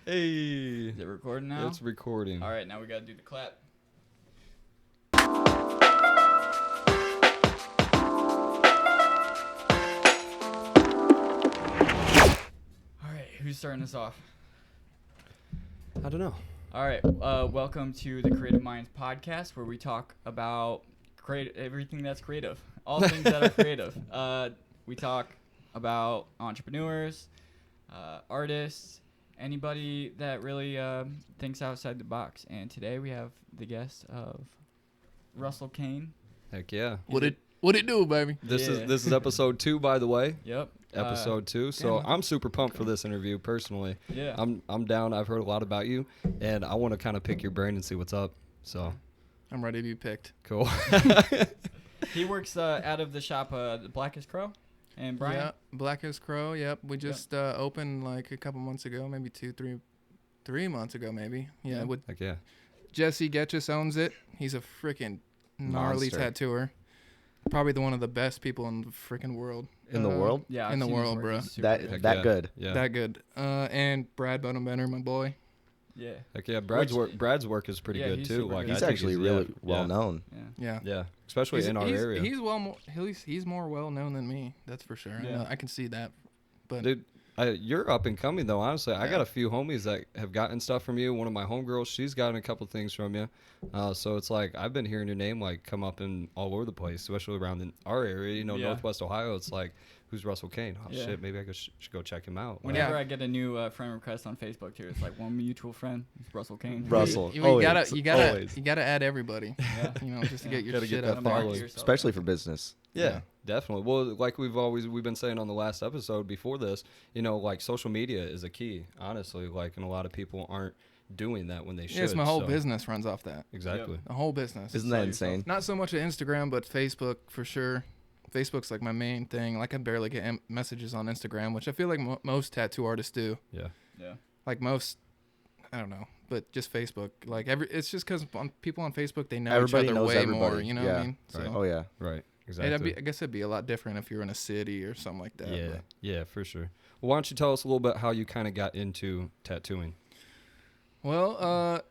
Hey. Is it recording now? It's recording. All right, now we got to do the clap. All right, who's starting us off? I don't know. All right, welcome to the Creative Minds podcast, where we talk about everything that's creative, all things that are creative. We talk about entrepreneurs, artists, anybody that really thinks outside the box. And today we have the guest of Russell Cain. Heck yeah. What it do, baby? This Yeah. is episode 2, by the way. Yep. Episode 2. So damn. I'm super pumped for this interview personally. Yeah. I'm down. I've heard a lot about you, and I want to kind of pick your brain and see what's up. So I'm ready to be picked. cool. He works out of the shop, the Blackest Crow, and Bryan. Yeah, Blackest Crow. Yep, we just opened like a couple months ago, maybe 3 months ago, maybe. Yeah, Yeah. with Heck yeah. Jesse Goetschieus owns it. He's a freaking gnarly Monster. tattooer. Probably one of the best people in the freaking world. In the world? Yeah, In I've the seen his world, work. bro. He's super That good. that yeah. good. Yeah. That good. And Brad Bodenbender, my boy. Yeah. Heck yeah. Brad's work is pretty Yeah, good he's too. super Like good. He's I think actually really well known. Yeah. Yeah. Yeah, especially in our area. He's he's more well known than me. That's for sure. Yeah. I can see that. But Dude, you're up and coming though. Honestly, I Yeah. got a few homies that have gotten stuff from you. One of my homegirls, she's gotten a couple things from you. So it's like I've been hearing your name like come up in all over the place, especially around in our area. You know, Yeah. Northwest Ohio. It's like, who's Russell Cain? Oh Yeah. shit, maybe I should go check him out. Whenever I get a new friend request on Facebook too, it's like one mutual friend, it's Russell Cain. Russell. you Always. gotta add everybody. Yeah. just to get your Gotta get shit that up following. there. Yourself. Especially for business. Yeah, definitely. Well, like we've been saying on the last episode before this, you know, like social media is a key, honestly. Like, and a lot of people aren't doing that when they should. Yes, my whole so- business runs off that. Exactly. The whole business. Isn't Sell that yourself. insane? Not so much at Instagram, but Facebook for sure. Facebook's like my main thing. Like I barely get messages on Instagram, which I feel like most tattoo artists do. Yeah. Yeah. Like most, I don't know, but just Facebook. Like it's just because people on Facebook they know Everybody each other knows way more. everybody. You know Yeah. what I mean? Right. So Oh yeah. Right. Exactly. I guess it'd be a lot different if you're in a city or something like that. Yeah, but- yeah, for sure. Well, why don't you tell us a little bit how you kind of got into tattooing? Well,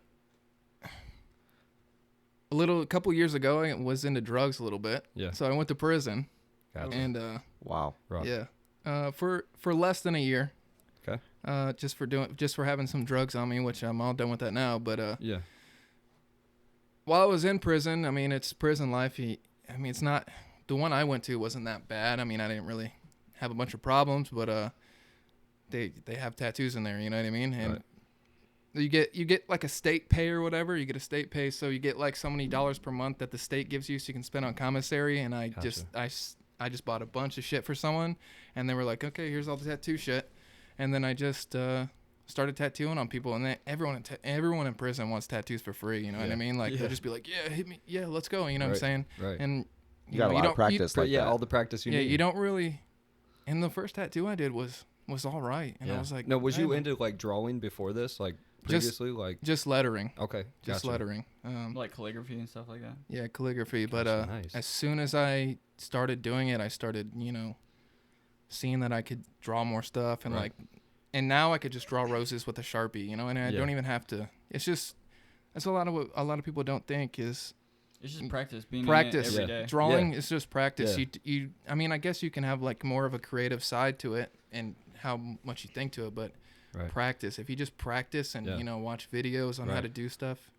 a couple years ago, I was into drugs a little bit. Yeah. So I went to prison, Gotcha. and Wow. Rough. yeah, for less than a year. Okay. Just for having some drugs on me, which I'm all done with that now. But Yeah. while I was in prison, I mean, it's prison life. It's not the one I went to wasn't that bad. I mean, I didn't really have a bunch of problems, but they have tattoos in there. You know what I mean? And you get like a state pay or whatever. You get a state pay, so you get like so many dollars per month that the state gives you, so you can spend on commissary. And I Gotcha. I just bought a bunch of shit for someone, and they were like, okay, here's all the tattoo shit, and then I just started tattooing on people, and everyone in prison wants tattoos for free. You know what Yeah. I mean? Like Yeah. they'll just be like, yeah, hit me, yeah, let's go. You know what I'm Right. saying? Right. And You got a know, lot don't- of practice like yeah, that. all the practice you yeah, need. you don't really. And the first tattoo I did was all right, and yeah. I was like, no, was you "Damn." into like drawing before this? Like previously? Like, Just lettering. okay. Just gotcha. lettering. Like calligraphy and stuff like that. Yeah, calligraphy. But Gotcha, nice. as soon as I started doing it, I started, seeing that I could draw more stuff and Right. and now I could just draw roses with a Sharpie, and I Yeah. don't even have to. It's just that's a lot of what a lot of people don't think is It's just practice. Being practice. in it every day. Drawing is just practice. Yeah. I guess you can have like more of a creative side to it and how much you think to it, but Right. practice. If you just practice and Yeah. watch videos on how Right. to do stuff,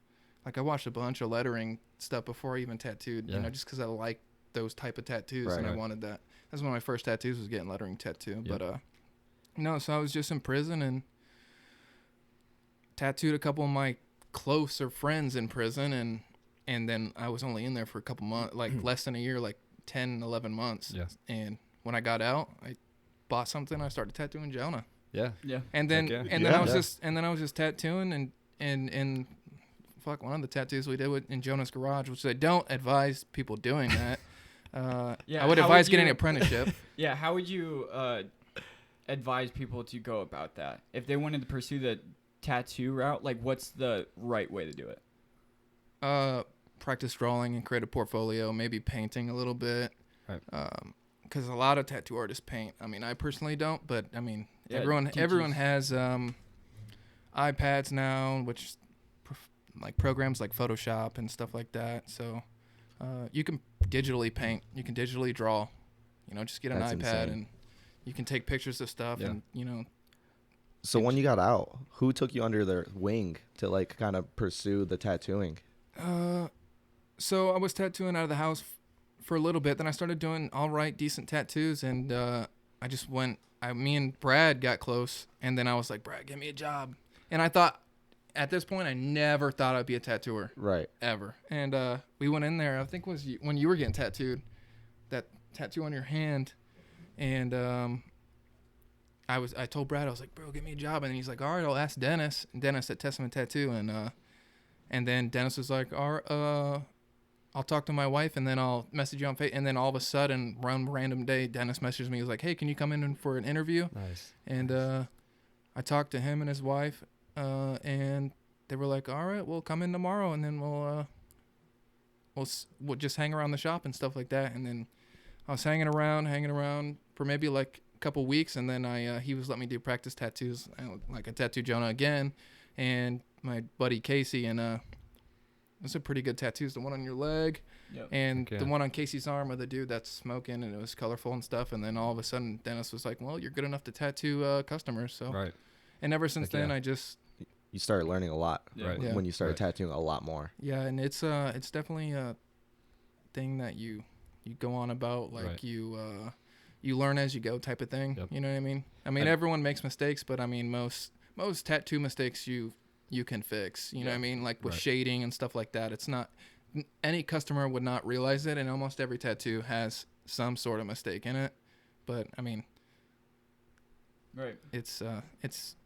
like I watched a bunch of lettering stuff before I even tattooed. Yeah. Just because I like those type of tattoos Right. and I Right. wanted that. That's one of my first tattoos was getting lettering tattoo. Yep. But no, so I was just in prison and tattooed a couple of my closer friends in prison, and then I was only in there for a couple months, like less than a year, like 10, 11 months. Yeah. And when I got out, I bought something. I started tattooing Jonah. Yeah. Yeah. And then Heck yeah. and then Yeah. I was just tattooing and fuck, one of the tattoos we did in Jonah's garage, which I don't advise people doing that. Yeah, I would how advise would getting you- an apprenticeship. Yeah. How would you advise people to go about that if they wanted to pursue the tattoo route? Like, what's the right way to do it? Practice drawing and create a portfolio, maybe painting a little bit. Right. Because a lot of tattoo artists paint. I mean, I personally don't, but I mean, Yeah, everyone teachers. has iPads now, which like programs like Photoshop and stuff like that. So you can digitally paint, you can digitally draw. You know, just get an That's iPad insane. and you can take pictures of stuff, Yeah. and you know. So when you got out, who took you under their wing to like kind of pursue the tattooing? So I was tattooing out of the house for a little bit. Then I started doing all right, decent tattoos, and I just went. Me and Brad got close, and then I was like, Brad, give me a job. And I thought, at this point, I never thought I'd be a tattooer. Right. Ever. And we went in there. I think it was when you were getting tattooed, that tattoo on your hand, and I told Brad, I was like, bro, get me a job. And he's like, all right, I'll ask Dennis. And Dennis at Testament Tattoo, and then Dennis was like, all right, I'll talk to my wife, and then I'll message you on Facebook. And then all of a sudden, one random day, Dennis messaged me. He was like, hey, can you come in for an interview? Nice. And I talked to him and his wife, and they were like, all right, we'll come in tomorrow, and then we'll just hang around the shop and stuff like that. And then I was hanging around for maybe like a couple weeks, and then he was letting me do practice tattoos. Like I tattooed Jonah again, and my buddy Casey, and those are pretty good tattoos. The one on your leg, Yep. and Okay. the one on Casey's arm of the dude that's smoking, and it was colorful and stuff. And then all of a sudden, Dennis was like, well, you're good enough to tattoo customers. So, Right. and ever since Heck then, yeah. I just, You started learning a lot Yeah. Right. Yeah. when you started Right. tattooing a lot more. yeah, and it's definitely a thing that you go on about, like Right. you learn as you go type of thing. Yep. You know what I mean? I mean, I- everyone makes mistakes, but I mean, most tattoo mistakes you can fix. You know what I Yeah. mean? Like with Right. shading and stuff like that. It's not any customer would not realize it, and almost every tattoo has some sort of mistake in it. But I mean, Right. it's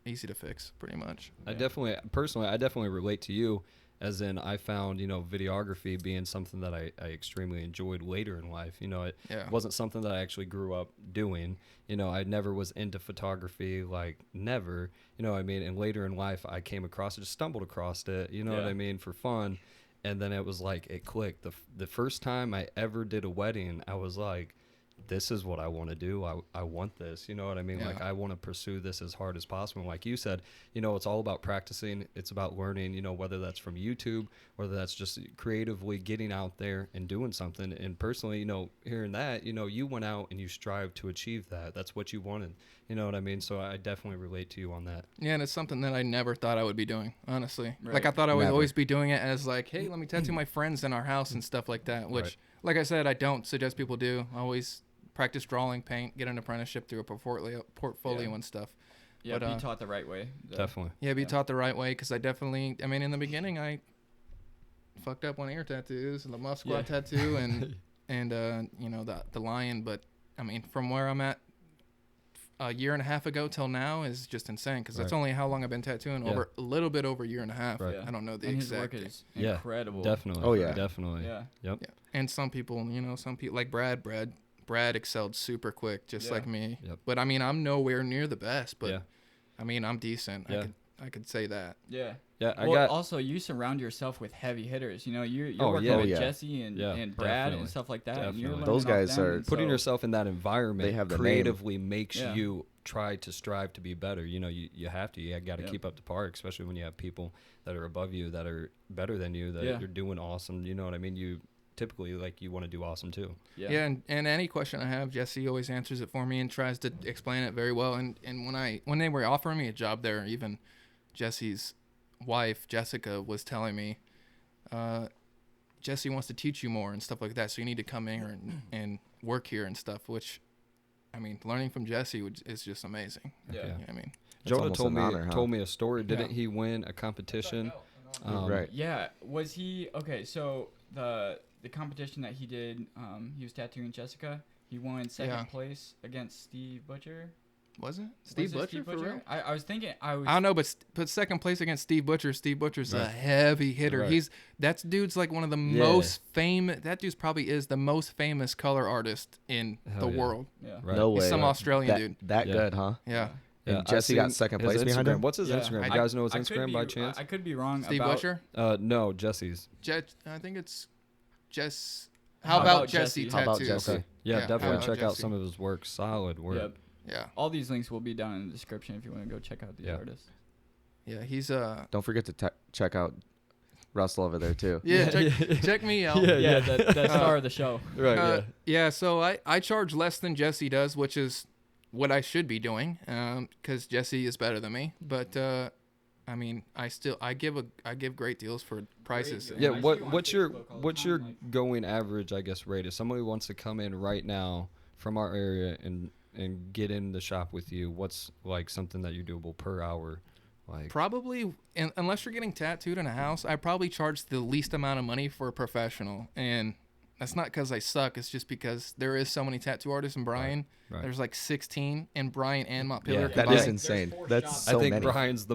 easy to fix pretty much. I definitely relate to you, as in I found, videography being something that I extremely enjoyed later in life. It Yeah. wasn't something that I actually grew up doing. I never was into photography, like never, what I mean? And later in life, I came across it, just stumbled across it, what Yeah. I mean, for fun. And then it was like, it clicked. The first time I ever did a wedding, I was like, this is what I want to do. I want this. You know what I mean? Yeah. Like, I want to pursue this as hard as possible. Like you said, it's all about practicing. It's about learning, whether that's from YouTube, whether that's just creatively getting out there and doing something. And personally, hearing that, you went out and you strived to achieve that. That's what you wanted. You know what I mean? So I definitely relate to you on that. Yeah, and it's something that I never thought I would be doing, honestly. Right. Like, I thought I would Never. always be doing it as, like, hey, let me tattoo my friends in our house and stuff like that, which, Right. like I said, I don't suggest people do. I always practice drawing, paint, get an apprenticeship through a portfolio Yeah. and stuff. Yeah, But, be taught the right way. Definitely. Yeah, be Yeah. taught the right way, because I mean, in the beginning, I fucked up one ear tattoos and the Musquat tattoo and the lion, but, I mean, from where I'm at a year and a half ago till now is just insane, because that's Right. only how long I've been tattooing, Yeah. over a little bit over a year and a half. Right. Yeah. I don't know the And his exact work thing. is Yeah, incredible. Definitely. Oh, yeah. Definitely. Yeah. Yep. Yeah. And some people, some people like Brad excelled super quick, just Yeah. like me. Yep. But I mean, I'm nowhere near the best, but Yeah. I mean, I'm decent. Yeah. I could say that. Yeah. Yeah. Also, you surround yourself with heavy hitters. You're Oh, working yeah. with Oh, yeah. Jesse and Yeah, Brad definitely. and stuff like that. And you're Definitely. learning Those off guys them, are and putting so- yourself in that environment They have the name. creatively makes Yeah. you try to strive to be better. You have to. You got to Yep. keep up to par, especially when you have people that are above you that are better than you, that Yeah. you're doing awesome. You know what I mean? You typically, like, you want to do awesome too. Yeah, and any question I have, Jesse always answers it for me and tries to explain it very well. And when they were offering me a job there, even Jesse's wife, Jessica, was telling me, Jesse wants to teach you more and stuff like that, so you need to come in and work here and stuff, which, I mean, learning from Jesse is just amazing. Yeah. Okay. You know what I mean? That's Jonah almost told an me honor, huh? told me a story. Didn't Yeah. he win a competition? Right. Yeah. Was he okay? So the competition that he did, he was tattooing Jessica. He won second Yeah. place against Steve Butcher. Was it Was Steve it Butcher for real? I was thinking. I don't know, but second place against Steve Butcher. Steve Butcher's a Right. heavy hitter. Right. That dude's like one of the Yeah. most famous. That dude's probably is the most famous color artist in Hell the yeah. world. Yeah. Right. No He's way. some Australian that, dude. That Yeah. good, huh? Yeah. And I've Jesse got seen second his place behind Instagram. him? What's his Yeah. Instagram? You I- guys know his I could Instagram be- by chance? I could be wrong Steve about Butcher. No, Jesse's. I think it's Jess. How about Jesse Jesse? How about Tattoos? Jesse? Yeah, Yeah, definitely how check about out Jesse? some of his work. Solid work. Yep. Yeah. All these links will be down in the description if you want to go check out the Yeah. artist. Yeah, he's Don't forget to check out Russell over there too. yeah, check me out. Yeah, the star of the show. Right. Yeah, so I charge less than Jesse does, which is what I should be doing, because Jesse is better than me. But I mean, I give great deals for prices. Yeah. I see you on What's your Facebook all the time, like- going average, I guess, rate? If somebody wants to come in right now from our area and get in the shop with you, what's like something that you're doable per hour? Like Probably, unless you're getting tattooed in a house, I probably charge the least amount of money for a professional. And that's not because I suck. It's just because there is so many tattoo artists in Bryan. Right. There's like 16 in Bryan and Montpelier Yeah, That combined. is insane. There's 4 That's shops. so I think many. Brian's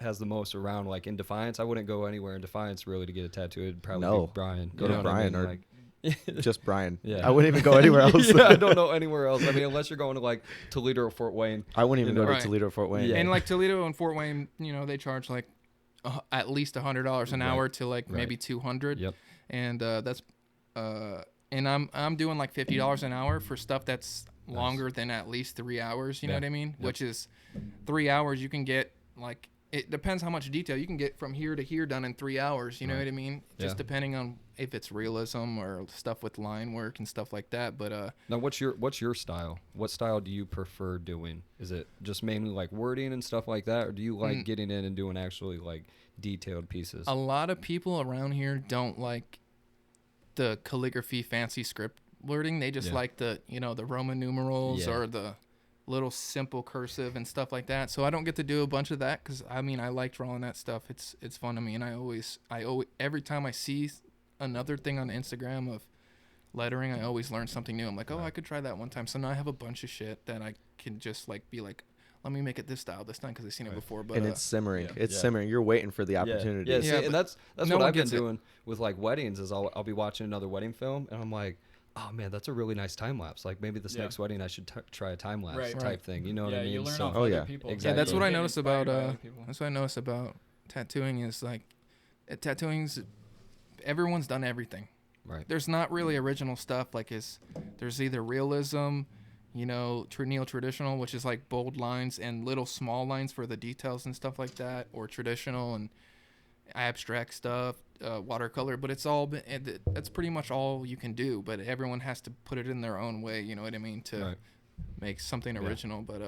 has the most around, like in Defiance. I wouldn't go anywhere in Defiance really to get a tattoo. It'd probably No. be Brian. Go You to know what I Bryan mean? or- Like, Just Brian. Yeah. I wouldn't even go anywhere else. yeah, I don't know anywhere else. I mean, unless you're going to like Toledo or Fort Wayne. I wouldn't even You go know, to right. Toledo or Fort Wayne. Yeah. And like Toledo and Fort Wayne, they charge like at least $100 an Right. hour to like Right. maybe 200. Yep. And that's and I'm doing like $50 an hour for stuff that's longer than at least 3 hours. You know Yeah. what I mean? Yep. Which is 3 hours. You can get like, it depends how much detail you can get from here to here done in 3 hours. You know Right. what I mean? Just Yeah. depending on if it's realism or stuff with line work and stuff like that. But Now, what's your style? What style do you prefer doing? Is it just mainly like wording and stuff like that, or do you like getting in and doing actually like detailed pieces? a lot of people around here don't like the calligraphy fancy script wording. They just Yeah. like the the Roman numerals Yeah. or the little simple cursive and stuff like that. So I don't get to do a bunch of that because I mean I like drawing that stuff. It's fun to me, and I always every time I see another thing on Instagram of lettering, I always learn something new. I'm like, oh, I could try that one time. So now I have a bunch of shit that I can just like be like, let me make it this style this time because I've seen it before. But And it's simmering. yeah. It's Yeah. simmering. You're waiting for the opportunity. Yeah, see, Yeah, and but that's no what one I've been gets it. doing with like weddings. Is I'll be watching another wedding film, and I'm like, oh man, that's a really nice time lapse. Like maybe this Yeah. next wedding I should try a time lapse Right. type Right. thing. You know what Yeah, I mean? you learn So- off Oh, other yeah. people. Exactly. yeah, that's what I Get noticed inspired about by other people. that's what I noticed about tattooing is like tattooing's everyone's done everything. right. There's not really original stuff. Like there's either realism, neo-traditional, which is like bold lines and little small lines for the details and stuff like that, or traditional and abstract stuff, watercolor. But it's all that's pretty much all you can do. But everyone has to put it in their own way. You know what I mean? To Right. make something Yeah. original. But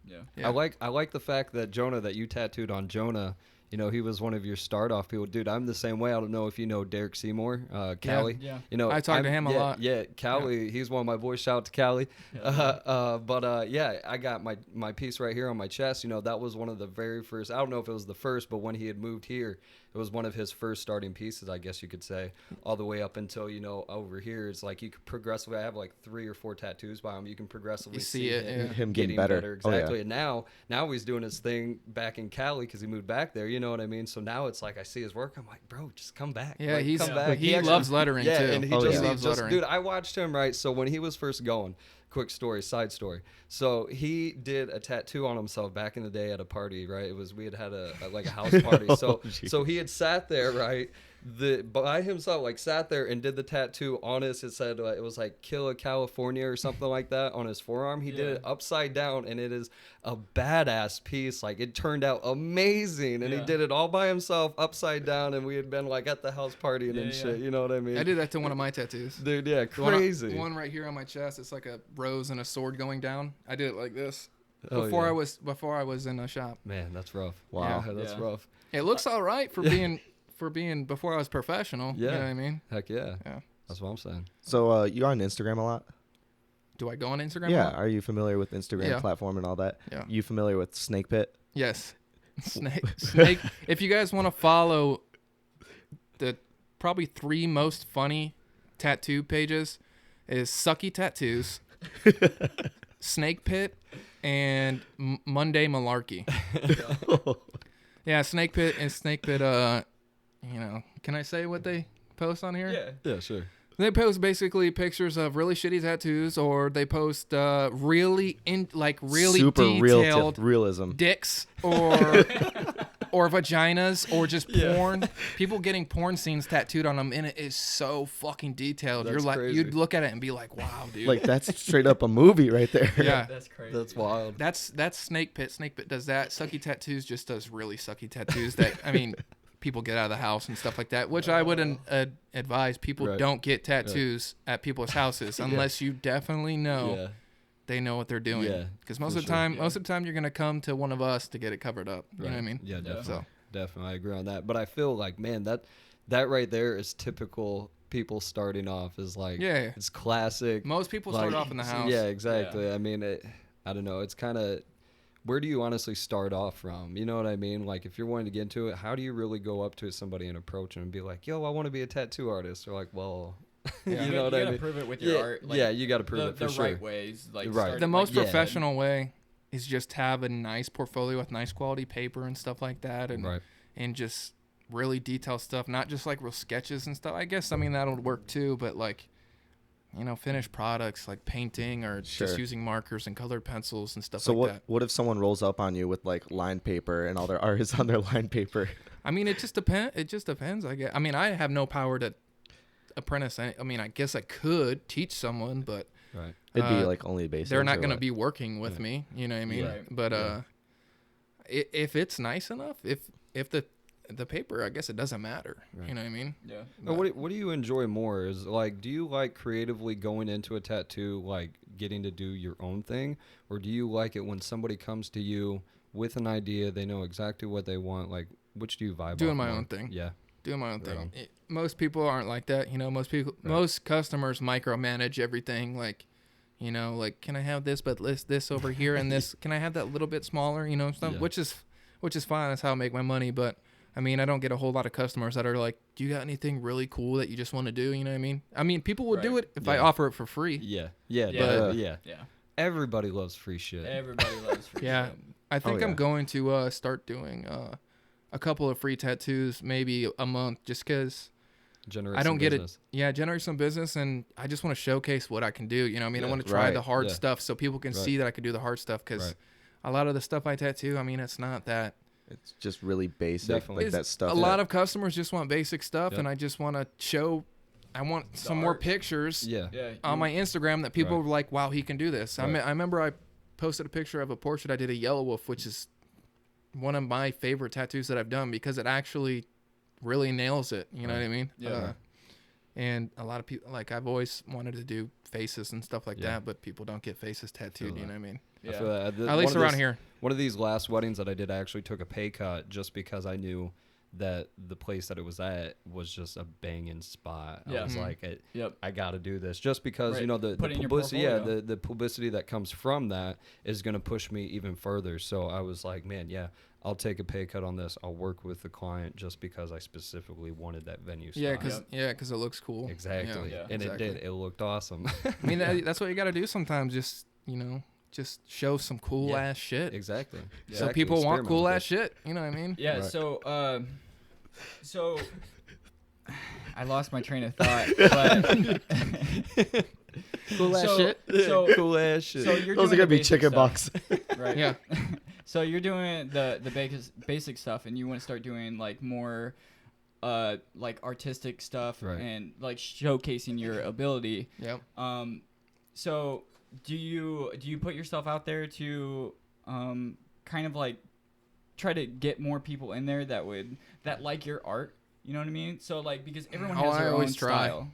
Yeah. yeah. I like the fact that that you tattooed on Jonah. He was one of your start off people. Dude, I'm the same way. I don't know if you know Derek Seymour, Callie. Yeah. I talk to him a yeah, lot. Yeah, Callie, he's one of my boys. Shout out to Callie. Yeah, I got my piece right here on my chest. That was one of the very first. I don't know if it was the first, but when he had moved here, it was one of his first starting pieces, I guess you could say, all the way up until over here. It's like you could progressively. I have like 3 or 4 tattoos by him. You can progressively You see it, yeah. Him getting better. Oh, yeah. Exactly. And now he's doing his thing back in Cali because he moved back there. You know what I mean? So now it's like I see his work. I'm like, bro, just come back. Yeah, Like, he's come back. he actually- loves lettering yeah, too. and he Oh, just, yeah. he loves just lettering. dude, I watched him, right? So when he was first going, quick story, side story. So he did a tattoo on himself back in the day at a party, right? We had a house party. So Oh, geez. so he had sat there, right? By himself, like sat there and did the tattoo on it said it was like Killa California or something like that on his forearm. He did it upside down, and it is a badass piece. Like it turned out amazing, and he Yeah. did it all by himself upside down, and we had been like at the house party and Yeah, shit. yeah. You know what I mean? I did that to one of my tattoos. Dude, yeah, The one- crazy. The one right here on my chest, it's like a rose and a sword going down. I did it like this Oh, before yeah. I was in a shop. Man, that's rough. Wow. Yeah, that's Yeah. rough. It looks all right for being before I was professional. You Yeah. know what I mean? Heck yeah. Yeah. That's what I'm saying. So you're on Instagram a lot? Do I go on Instagram? a Yeah. lot? Are you familiar with Instagram Yeah. platform and all that? Yeah. You familiar with Snake Pit? Yes. Snake. If you guys want to follow the probably 3 most funny tattoo pages, is Sucky Tattoos, Snake Pit, and Monday Malarkey. Yeah, Snake Pit and Snake Pit. Can I say what they post on here? Yeah. Yeah, sure. They post basically pictures of really shitty tattoos, or they post really super detailed realism. dicks, or or vaginas, or just porn. People getting porn scenes tattooed on them, and it is so fucking detailed. That's You're like, crazy. you'd look at it and be like, wow, dude. Like that's straight up a movie right there. Yeah. That's crazy. That's wild. That's Snake Pit. Snake Pit does that. Sucky Tattoos just does really sucky tattoos that, I mean, people get out of the house and stuff like that, which I wouldn't advise. People Right. don't get tattoos at people's houses unless you definitely know Yeah. they know what they're doing. Yeah, Because most for of the sure. time, you're going to come to one of us to get it covered up. You know what I mean? Yeah, definitely. So. Definitely, I agree on that. But I feel like, man, that right there is typical people starting off is like, Yeah. it's classic. Most people start like, off in the house. Yeah, exactly. I mean, I don't know. It's kind of, where do you honestly start off from? You know what I mean? Like, if you're wanting to get into it, how do you really go up to somebody and approach them and be like, yo, I want to be a tattoo artist? They're like, well, Yeah. you know what I gotta mean? prove it with your art. Like, yeah, you got to prove the, it for the sure. right ways. Like Right. start, The most yeah. professional way is just have a nice portfolio with nice quality paper and stuff like that, and Right. and just really detailed stuff, not just like real sketches and stuff. I guess, I mean, that'll work too, but like, you know, finished products like painting or Sure. just using markers and colored pencils and stuff So like that. what if someone rolls up on you with like lined paper and all their art is on their lined paper? I mean, it just depends. I guess. I mean, I have no power to apprentice. I mean, I guess I could teach someone, but Right. It'd be like only basic. they're not going to be working with me. You know what I mean? Right. But Yeah. if it's nice enough, if the paper, I guess it doesn't matter. Right. You know what I mean? Yeah. Now, what do you enjoy more? Is like, do you like creatively going into a tattoo, like getting to do your own thing, or do you like it when somebody comes to you with an idea, they know exactly what they want? Like, which do you vibe? Doing off my more? own thing. Yeah. Doing my own Right thing. on. Most people aren't like that. You know, most customers micromanage everything. Like, you know, like, can I have this, but this over here and this? Can I have that a little bit smaller? You know, stuff, Yeah. which is fine. That's how I make my money. But I mean, I don't get a whole lot of customers that are like, do you got anything really cool that you just want to do? You know what I mean? I mean, people would do Right. it if I Yeah. offer it for free. Yeah. Yeah. Yeah. But, yeah. Yeah. Everybody loves free shit. Everybody loves free Yeah. shit. I think yeah. I'm going to start doing a couple of free tattoos, maybe a month, just because Generate I don't some get business. it. Yeah, generate some business, and I just want to showcase what I can do. You know what I mean? I Yeah, want to try right, the hard yeah. stuff so people can Right. see that I can do the hard stuff, because Right. a lot of the stuff I tattoo, I mean, it's not that. It's just really basic, Definitely. like that stuff. A lot of customers just want basic stuff, Yep. and I just want to show. I want some more art. pictures Yeah. Yeah. on my Instagram that people Right. were like, wow, he can do this. Right. I remember I posted a picture of a portrait I did of Yellow Wolf, which is one of my favorite tattoos that I've done because it actually really nails it. You know what I mean? Yeah. And a lot of people, like, I've always wanted to do faces and stuff like Yeah. that, but people don't get faces tattooed. You that. know what I mean? I Yeah. feel that. At least around here. One of these last weddings that I did, I actually took a pay cut just because I knew that the place that it was at was just a banging spot. I Yeah. was Mhm. like, Yep. I got to do this just because, Right. you know, the Put it in your publicity, portfolio. the publicity that comes from that is going to push me even further. So I was like, man, yeah, I'll take a pay cut on this. I'll work with the client just because I specifically wanted that venue spot. Yeah, because it looks cool. Exactly. Yeah, And exactly. it did. It looked awesome. I mean, that's what you got to do sometimes. Just, you know, just show some cool Yeah. ass shit. Exactly. So Exactly. people want Experiment cool with ass it. shit. You know what I mean? Yeah. Right. So I lost my train of thought. But Cool ass so, shit. So Cool ass shit. So you're Those doing are gonna the be basic chicken stuff, box. right? Yeah. So you're doing the basic stuff, and you want to start doing like more, like artistic stuff, Right. and like showcasing your ability. Yep. So do you put yourself out there to kind of like try to get more people in there that like your art? You know what I mean? So like, because everyone Oh, has I their own always try. style.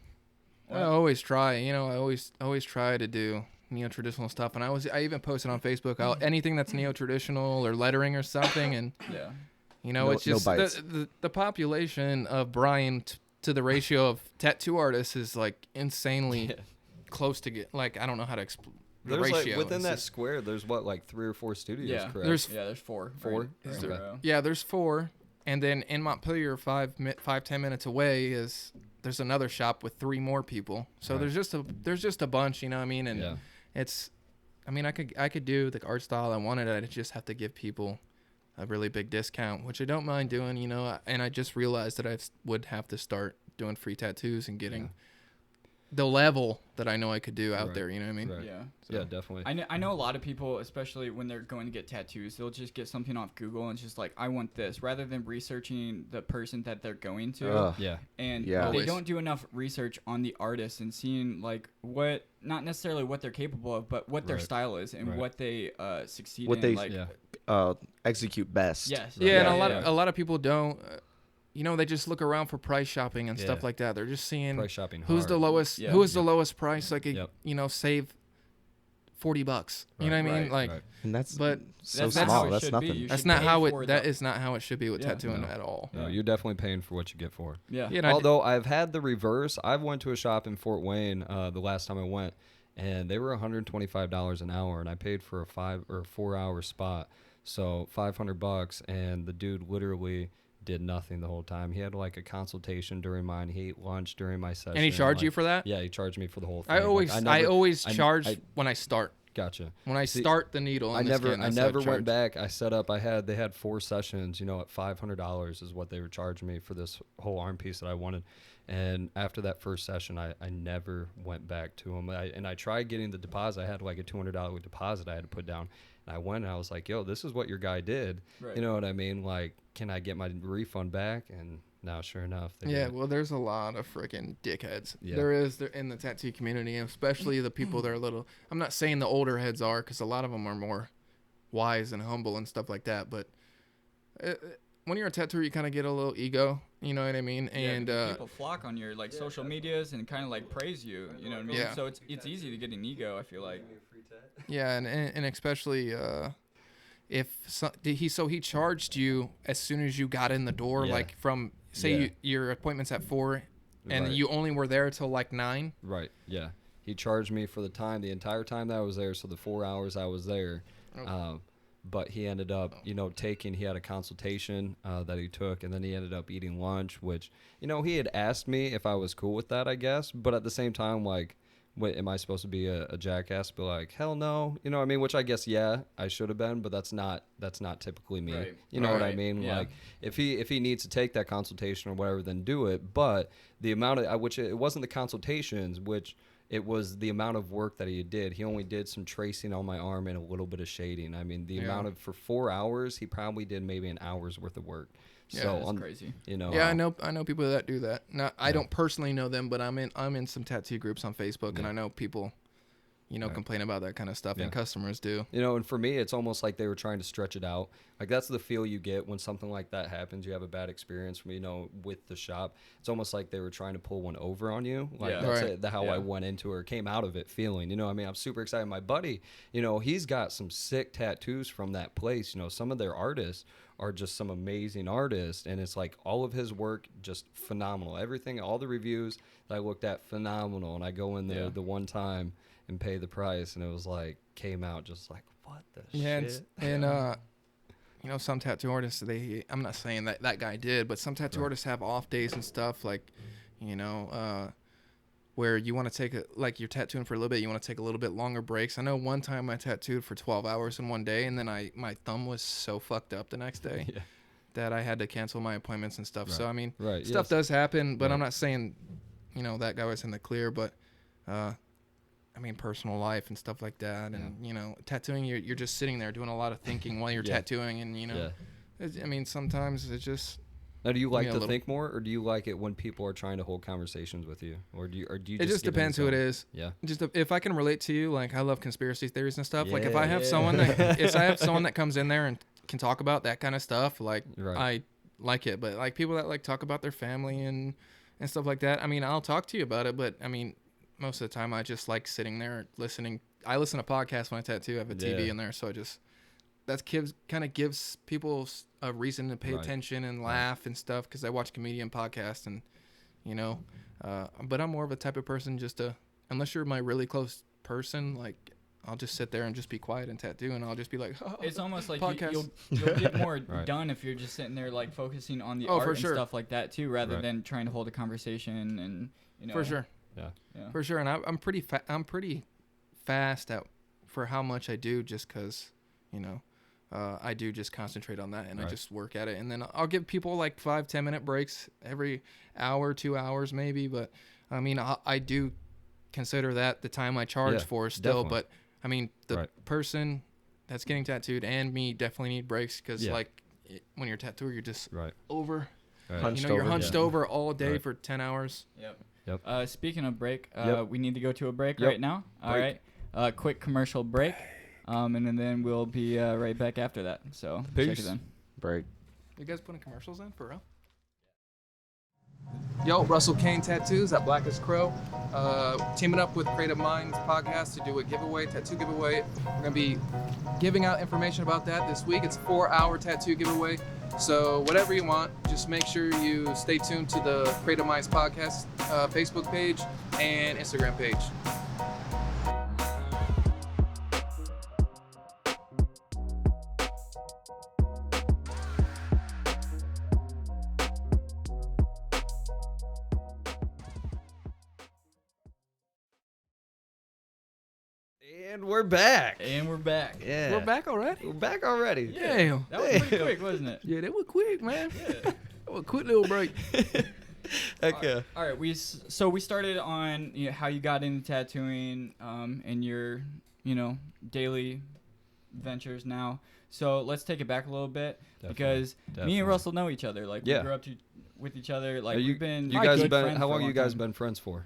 I always try. You know, I always try to do neo-traditional stuff, and I even posted on Facebook anything that's neo-traditional or lettering or something, and Yeah. you know, No- it's no just bites. the population of Bryan to the ratio of tattoo artists is like insanely Yeah. close to get. Like, I don't know how to explain the There's ratio. like within It's that just- square, there's what, like 3 or 4 studios, Yeah. correct? There's Four. Four? Right Is in a there- row. yeah, there's 4, and then in Montpelier, 5-10 minutes away there's another shop with 3 more people. So Right. there's just a bunch, you know what I mean? And Yeah. it's, I mean, I could do the art style I wanted. I just have to give people a really big discount, which I don't mind doing, you know. And I just realized that would have to start doing free tattoos and getting the level that I know I could do out Right. there. You know what I mean? Right. Yeah. Yeah, definitely. I know a lot of people, especially when they're going to get tattoos, they'll just get something off Google and just like, I want this, rather than researching the person that they're going to. Ugh. Yeah. And Yeah. they Always. don't do enough research on the artist and seeing like what, not necessarily what they're capable of, but what their Right. style is and Right. what they succeed What in. they- Like, Yeah. Execute best. yes. Yeah, and Yeah. a lot of people don't. You know, they just look around for price shopping and stuff Yeah. like that. They're just seeing Price shopping who's hard. the lowest. Yeah. Who is the Yep. lowest price? I could, Yep. you know, save $40. You know what I mean? Right. Like Right. And that's But so That's not how small. it That's should nothing. be. You that's should not pay how for it. That the- is not how it should be with Yeah. tattooing No. at all. No, Yeah. you're definitely paying for what you get for. Yeah. Yeah, and I d- Although I've had the reverse. I've went to a shop in Fort Wayne the last time I went, and they were $125 an hour, and I paid for a 5 or 4 hour spot, so $500, and the dude literally did nothing the whole time. He had like a consultation during mine. He ate lunch during my session. and he charged like- you for that. Yeah, he charged me for the whole thing. I Like, always, I never- always I- charge I- when I start. Gotcha. When I See, start the needle. I in the never, skin, I that's never what charge. went back. I set up. They had 4 sessions. At $500 is what they were charging me for this whole arm piece that I wanted. And after that first session, I never went back to them. I tried getting the deposit. I had like a $200 deposit I had to put down. And I went and I was like, "Yo, this is what your guy did." Right. You know what I mean? Like, can I get my refund back? And now, sure enough, they Yeah, did. well, there's a lot of freaking dickheads. Yeah. There is in the tattoo community, especially the people that are little. I'm not saying the older heads are, because a lot of them are more wise and humble and stuff like that. But when you're a tattooer, you kind of get a little ego. You know what I mean? Yeah, And because people flock on your like social medias and kind of like praise you. You know what I mean? Yeah. So it's easy to get an ego. I feel like. yeah, and especially if he charged you as soon as you got in the door, Yeah. like from say Yeah. your appointment's at 4, and Right. you only were there till like 9. Right. Yeah. He charged me for the entire time that I was there, so the 4 hours I was there. Okay. But he ended up, he had a consultation that he took, and then he ended up eating lunch, which, he had asked me if I was cool with that, I guess. But at the same time, like, wait, am I supposed to be a jackass? Be like, hell no, you know what I mean? Which I guess, yeah, I should have been, but that's not typically me. Right. You know what I Right. mean? Yeah. Like, if he needs to take that consultation or whatever, then do it. But the amount of which it wasn't the consultations, which it was the amount of work that he did. He only did some tracing on my arm and a little bit of shading. I mean, the Yeah. amount of for 4 hours, he probably did maybe an hour's worth of work. Yeah, So That's on, crazy. Yeah, I know people that do that. Not, I Yeah. don't personally know them, but I'm in some tattoo groups on Facebook, and Yeah. I know people, Right. complain about that kind of stuff, Yeah. and customers do. And for me, it's almost like they were trying to stretch it out. Like, that's the feel you get when something like that happens. You have a bad experience from, with the shop. It's almost like they were trying to pull one over on you. Like, Yeah. that's Right. how Yeah. I went into it or came out of it feeling. I mean, I'm super excited. My buddy, he's got some sick tattoos from that place. Some of their artists are just some amazing artists. And it's like all of his work, just phenomenal. Everything, all the reviews that I looked at, phenomenal. And I go in there Yeah. the one time and pay the price, and it was like, came out just like, what the Yeah, shit? and some tattoo artists, I'm not saying that guy did, but some tattoo Right. artists have off days and stuff, like, where you want to take like you're tattooing for a little bit, you want to take a little bit longer breaks. I know one time I tattooed for 12 hours in one day, and then my thumb was so fucked up the next day Yeah. that I had to cancel my appointments and stuff. So Right. I mean, Right. stuff yes. does happen, but I'm Right. not saying, that guy was in the clear, but, I mean, personal life and stuff like that. And, tattooing, you're just sitting there doing a lot of thinking while you're Yeah. tattooing. And, Yeah. I mean, sometimes it's just, Now, do you like a to little- think more, or do you like it when people are trying to hold conversations with you, or do you it just get in the depends who it zone? is. Yeah. Just if I can relate to you, like I love conspiracy theories and stuff. Like if I have Yeah. someone that, if I have someone that comes in there and can talk about that kind of stuff, like Right. I like it. But like people that like talk about their family and stuff like that, I mean, I'll talk to you about it. But I mean, most of the time I just like sitting there listening. I listen to podcasts when I tattoo. I have a TV Yeah. in there, so I just kind of gives people a reason to pay Right. attention and laugh and stuff, because I watch comedian podcasts and but I'm more of a type of person just to, unless you're my really close person, like I'll just sit there and just be quiet and tattoo, and I'll just be like, oh, It's almost like podcast. you'll get more Right. done if you're just sitting there like focusing on the Oh, art for and sure. stuff like that too, rather Right. than trying to hold a conversation and for sure, Yeah. Yeah. for sure. And I'm pretty fast for how much I do, just because I do just concentrate on that, and I Right. just work at it, and then I'll give people like 5-10 minute breaks every hour, 2 hours maybe. But I mean, I do consider that the time I charge Yeah, for still. definitely. But I mean, the Right. person that's getting tattooed and me definitely need breaks because Yeah. like when you're tattooed, you're just Right. over. Right. Hunched You know, you're over, hunched yeah. over all day Right. for 10 hours. Yep. Speaking of break, Yep. we need to go to a break Yep. right now. All Break. right. Quick commercial break. And then we'll be right back after that. So check Peace. it in. Break. You guys putting commercials in for real? Yo, Russell Cain Tattoos at Blackest Crow. Teaming up with Creative Minds podcast to do a giveaway, tattoo giveaway. We're going to be giving out information about that this week. It's a 4-hour tattoo giveaway. So whatever you want, just make sure you stay tuned to the Creative Minds podcast Facebook page and Instagram page. And we're back. And we're back. Yeah. We're back already? We're back already. Damn. That was pretty Damn. quick, wasn't it? Yeah, that was quick, man. Yeah. That was a quick little break. Heck yeah. All right. We started on how you got into tattooing and your daily ventures now. So let's take it back a little bit because me Definitely. and Russell know each other. Like we Yeah. grew up with each other. Like Are we've been You guys good been friends how for a long you guys time. been friends for?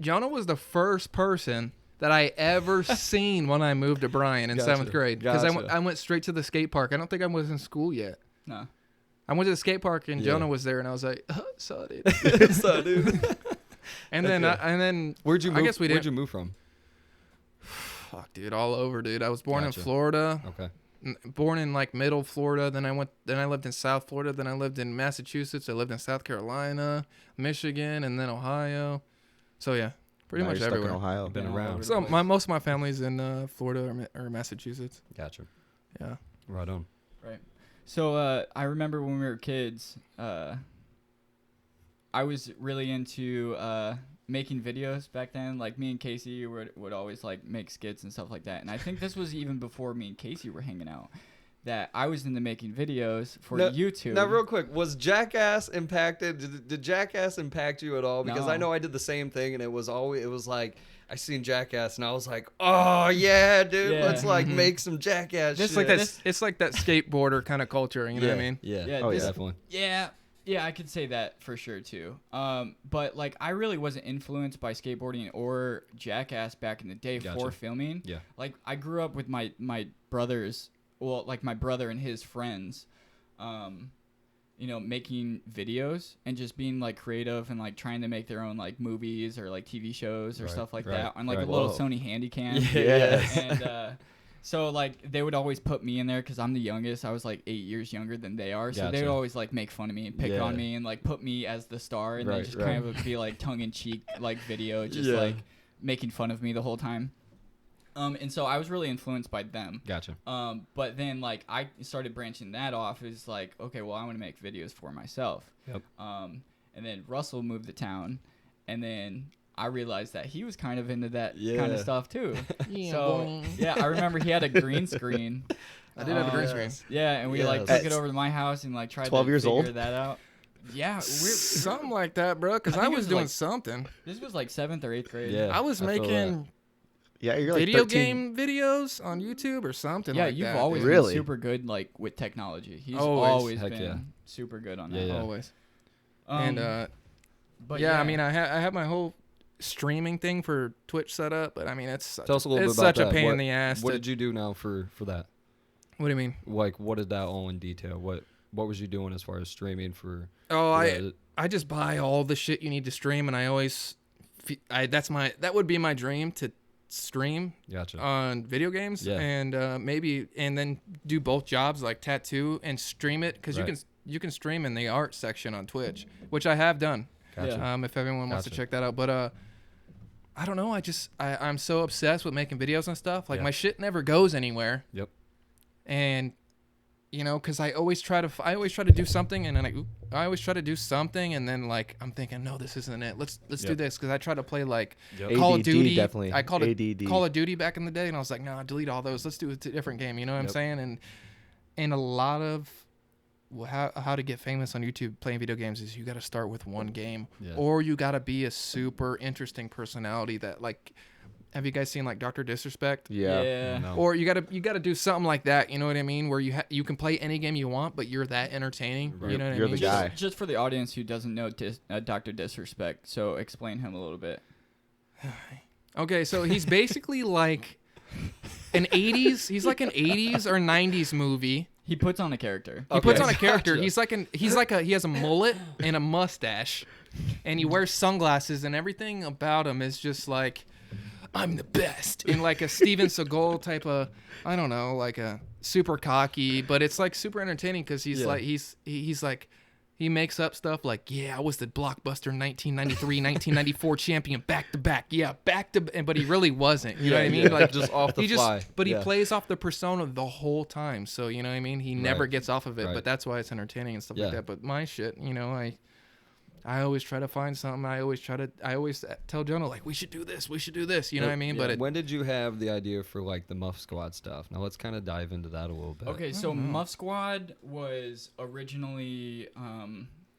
Jonah was the first person that I ever seen when I moved to Bryan in Gotcha. 7th grade. Because Gotcha. I went straight to the skate park. I don't think I was in school yet. No. I went to the skate park and Yeah. Jonah was there, and I was like, "Saw it." So, dude. And then, Okay. Where'd you move? I guess we Where'd didn't. you move from? Fuck, dude, all over, dude. I was born Gotcha. in Florida, Okay. born in like middle Florida. Then I lived in South Florida. Then I lived in Massachusetts. I lived in South Carolina, Michigan, and then Ohio. So yeah, pretty Now much you're stuck everywhere. in Ohio. Been all around. over So the place. most of my family's in Florida or Massachusetts. Gotcha. Yeah. Right on. Right. So I remember when we were kids, I was really into making videos back then. Like me and Casey would always like make skits and stuff like that. And I think this was even before me and Casey were hanging out. That I was into making videos for YouTube. Now, real quick, was Jackass impacted? Did Jackass impact you at all? Because I No. know I did the same thing, and it was like I seen Jackass, and I was like, oh yeah, dude, Yeah. let's like Mhm. make some Jackass. It's shit. like that. It's like that skateboarder kind of culture. You know what I mean? Yeah. Yeah, Oh, this- definitely. Yeah, I could say that for sure too. But like I really wasn't influenced by skateboarding or Jackass back in the day Gotcha. for filming. Yeah. Like I grew up with my brothers, well, like my brother and his friends, making videos and just being like creative and like trying to make their own like movies or like TV shows or Right, stuff like right, that on like right. a little Whoa. Sony Handycam. Yes. And so like they would always put me in there because I'm the youngest. I was like 8 years younger than they are, so they Gotcha. would always like make fun of me and pick Yeah. on me and like put me as the star, and then Right, just right. kind of would be like tongue in cheek like video, just Yeah. like making fun of me the whole time. And so I was really influenced by them. Gotcha. But then like I started branching that off. It's like, okay, well I want to make videos for myself. Yep. And then Russell moved to town, and then I realized that he was kind of into that kind Yeah. of stuff too. Yeah, So boy. yeah, I remember he had a green screen. I did have a green screen. Yes. Yeah, and we like Yes. took it over to my house and like tried 12 to years figure old? that out. Yeah, Something like that, bro. Because I I think it was was doing like- something. this was like 7th or 8th grade. Yeah. I was I feel making Yeah, you're like video 13. game videos on YouTube or something. Yeah, like you've that, always dude. Really? been super good like with technology. He's Always. always Heck been yeah. super good on Yeah, that. yeah. Always. Um, And but yeah, I mean, I have my whole streaming thing for Twitch set up, but I mean, it's such, Tell us a little it's bit about such a that. pain What- in the ass. What did you do now for that? What do you mean? Like, what did that all in detail? What was you doing as far as streaming for? Oh, for I that? I just buy all the shit you need to stream, and I always, that would be my dream to stream Gotcha. on video games, Yeah. and and then do both jobs like tattoo and stream it because Right. you can stream in the art section on Twitch, which I have done. Gotcha. Yeah. If everyone wants to Gotcha. check that out, but I don't know. I'm so obsessed with making videos and stuff. Like Yeah. my shit never goes anywhere. Yep. And because I always try to do something, and then I always try to do something, and then like I'm thinking, no, this isn't it. Let's do Yep. this because I try to play like Yep. Call of ADD Duty. definitely. I called it ADD. Call of Duty back in the day, and I was like, no, delete all those. Let's do a different game. You know what I'm Yep. saying? And a lot of how to get famous on YouTube playing video games is you got to start with one game, Yeah. or you got to be a super interesting personality that like. Have you guys seen like Dr. Disrespect? Yeah. No. Or you gotta do something like that. You know what I mean? Where you can play any game you want, but you're that entertaining. Right. You know what You're I mean? the guy. Just for the audience who doesn't know Dr. Disrespect, so explain him a little bit. Okay, so he's basically like an 80s. He's like an 80s or 90s movie. He puts on a character. He puts on a Gotcha. character. He has a mullet and a mustache, and he wears sunglasses, and everything about him is just like, I'm the best, in like a Steven Seagal type of, I don't know, like a super cocky, but it's like super entertaining because he's Yeah. like he's like. He makes up stuff like, yeah, I was the Blockbuster 1993, 1994 champion back to back. Yeah, back to but he really wasn't. You know what I mean? Like just off the he fly. But he Yeah. plays off the persona the whole time. So, you know what I mean? He never Right. gets off of it, Right. but that's why it's entertaining and stuff like Yeah. that. But my shit, you know, I always try to find something. I always tell Jonah, like, we should do this. You know what I mean? Yeah. But When did you have the idea for like the Muff Squad stuff? Now let's kind of dive into that a little bit. Okay, so Muff Squad was originally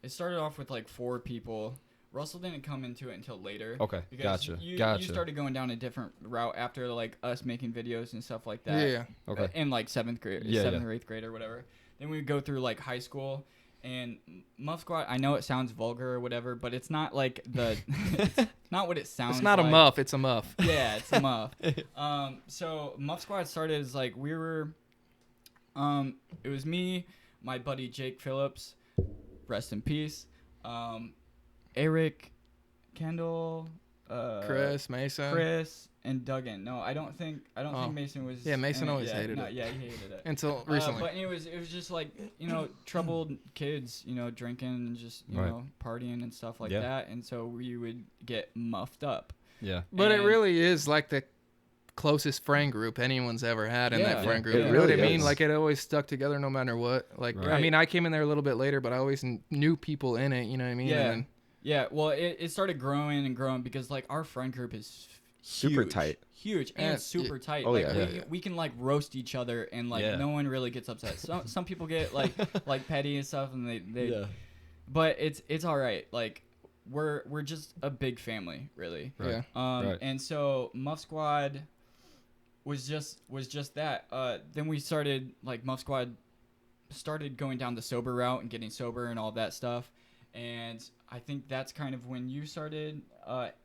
it started off with like 4 people. Russell didn't come into it until later. Okay, Because gotcha. You Gotcha. started going down a different route after like us making videos and stuff like that. yeah. Okay. In like 7th grade, Yeah, 7th yeah. or 8th grade or whatever. Then we would go through like high school. And Muff Squad, I know it sounds vulgar or whatever, but it's not like it's not what it sounds. It's not a like. muff. It's a muff. Yeah, it's a muff. So Muff Squad started as like we were. It was me, my buddy Jake Phillips, rest in peace. Eric, Kendall, Chris, Mason. Chris, and Duggan. No, I don't think Mason was. Yeah, Mason in it. always Yeah, hated no, it. Yeah, he hated it. Until recently. But it was just like, troubled kids, drinking and just, Right. partying and stuff like Yeah. that. And so we would get muffed up. Yeah. But it And- really is like the closest friend group anyone's ever had in Yeah. that friend Yeah, group. it You know what I really mean? is. Like it always stuck together no matter what. Like I Right. mean, I came in there a little bit later, but I always knew people in it. You know what I mean? Yeah. And Yeah, well, it started growing and growing because, like, our friend group is Super huge, tight. huge and Yeah, super tight. Oh, like, yeah. we can, like, roast each other and, like, Yeah. no one really gets upset. Some people get, like petty and stuff, and they Yeah. but it's all right. Like, we're just a big family, really. Right. yeah. Right. And so Muff Squad was just that. Then we started, like, Muff Squad started going down the sober route and getting sober and all that stuff. And I think that's kind of when you started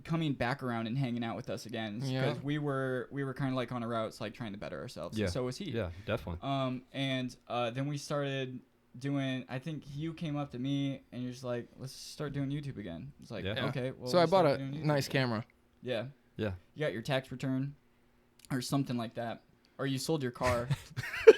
coming back around and hanging out with us again, because Yeah. we were kind of like on a route, it's like trying to better ourselves. Yeah. And so was he. Yeah, definitely. And then we started doing. I think you came up to me and you're just like, let's start doing YouTube again. It's like, Yeah. okay. Well, So I let's bought start a doing YouTube nice again. camera. Yeah. Yeah. You got your tax return, or something like that, or you sold your car.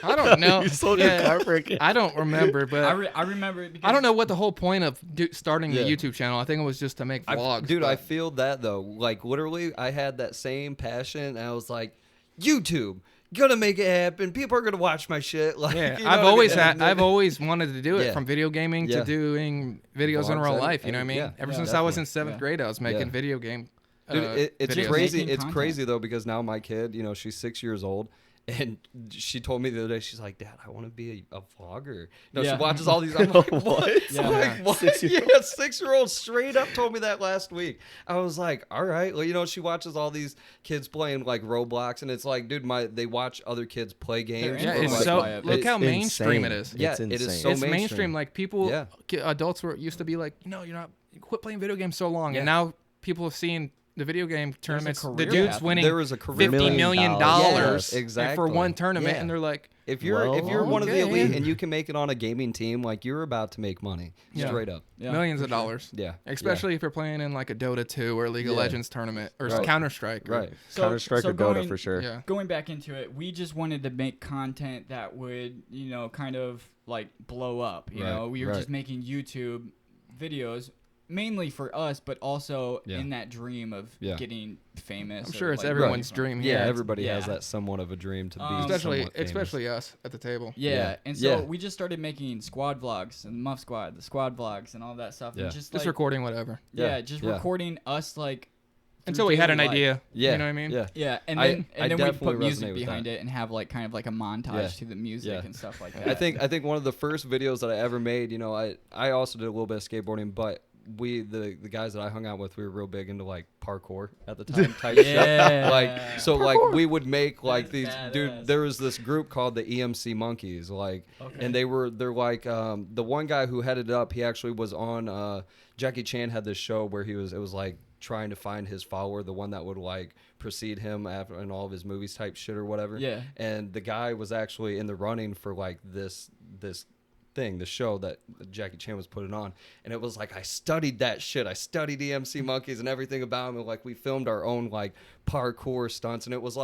I don't know. You sold Yeah. your car for a kid. I don't remember, but I remember it because I don't know what the whole point of starting Yeah. the YouTube channel. I think it was just to make vlogs. Dude, I but- feel that though. Like literally, I had that same passion. And I was like, YouTube, gonna make it happen. People are gonna watch my shit. Like, Yeah, you know I've what I always mean? had. I've always wanted to do it, Yeah. from video gaming Yeah. to doing videos in Vlogs real and- life. You know what I and- mean? yeah, Ever yeah, since I was in definitely. 7th Yeah. grade, I was making Yeah. video game. Dude, it's videos. crazy. Making It's content. crazy though because now my kid, she's 6 years old, and she told me the other day, she's like, "Dad, I want to be a vlogger." Yeah. She watches all these. I'm like, "What?" Yeah. I'm like, Yeah. "What?" 6-year-old. Yeah, 6-year-old straight up told me that last week. I was like, "All right." Well, she watches all these kids playing like Roblox, and it's like, dude, they watch other kids play games. Yeah, They're it's like- so. by it. Look It's how mainstream insane. it is. Yeah, It's it is insane. so It's mainstream. Like people, Yeah. adults used to be like, no, you're not. Quit playing video games so long, Yeah. and now people have seen the video game tournaments. The career dude's path. winning There is a career $50 $1 million million. dollars Yes, exactly. for one tournament, Yeah. and they're like, If you're Well, one of the okay. elite and you can make it on a gaming team, like you're about to make money, Yeah. straight up. Yeah, millions for of sure. dollars. Yeah, Especially if you're playing in like a Dota 2 or League of Yeah. Legends tournament or Right. Counter Strike. Yeah. right. So- Counter Strike so or Dota going- for sure. Yeah. Going back into it, we just wanted to make content that would, kind of like blow up. You Right, know, we were right. just making YouTube videos mainly for us, but also Yeah. in that dream of Yeah. getting famous. I'm or, sure it's like, everyone's right. dream. Yeah, Yeah, everybody has yeah. that somewhat of a dream to be, especially somewhat famous. especially us at the table. Yeah. Yeah. And so Yeah. we just started making squad vlogs and Muff Squad, the squad vlogs and all that stuff. Yeah. And just Just like, recording whatever. yeah, Yeah, just yeah. recording us like until we had an daily life. idea. Yeah. You know what I mean? Yeah. Yeah, and I then we definitely put music resonate with behind that. it and have like kind of like a montage Yeah. to the music Yeah. and stuff like that. I think one of the first videos that I ever made, I also did a little bit of skateboarding, but the guys that I hung out with, we were real big into like parkour at the time type shit. Yeah. Like so like we would make like That's these badass. there was this group called the Emc Monkeys, like Okay. and they're like the one guy who headed it up, he actually was on Jackie Chan had this show where it was like trying to find his follower, the one that would like precede him after in all of his movies type shit or whatever. Yeah. And the guy was actually in the running for like this thing, the show that Jackie Chan was putting on. And it was like I studied that shit. I studied the MC Monkeys and everything about him. And like we filmed our own like parkour stunts, and it was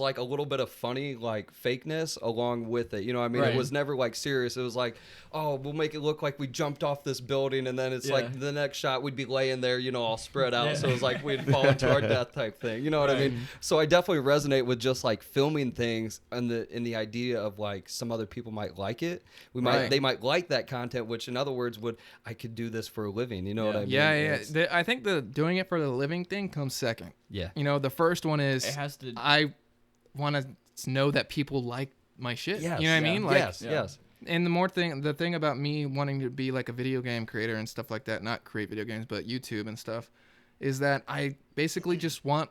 like a little bit of funny like fakeness along with it. You know what I mean? Right. It was never like serious. It was like, oh, we'll make it look like we jumped off this building, and then it's Yeah. like the next shot we'd be laying there, all spread out. Yeah. So it was like we'd fall into our death type thing. You know what I mean? So I definitely resonate with just like filming things and the idea of like some other people might like it. Right. They might like that content, which in other words I could do this for a living. You know what I mean? Yeah, yeah. It's- I think the doing it for the living thing comes second. yeah. The first one is It has to. I want to know that people like my shit. Yes. You know what I Yeah. mean? Like, Yes. Yeah. Yes. and the thing about me wanting to be like a video game creator and stuff like that, not create video games, but YouTube and stuff, is that I basically just want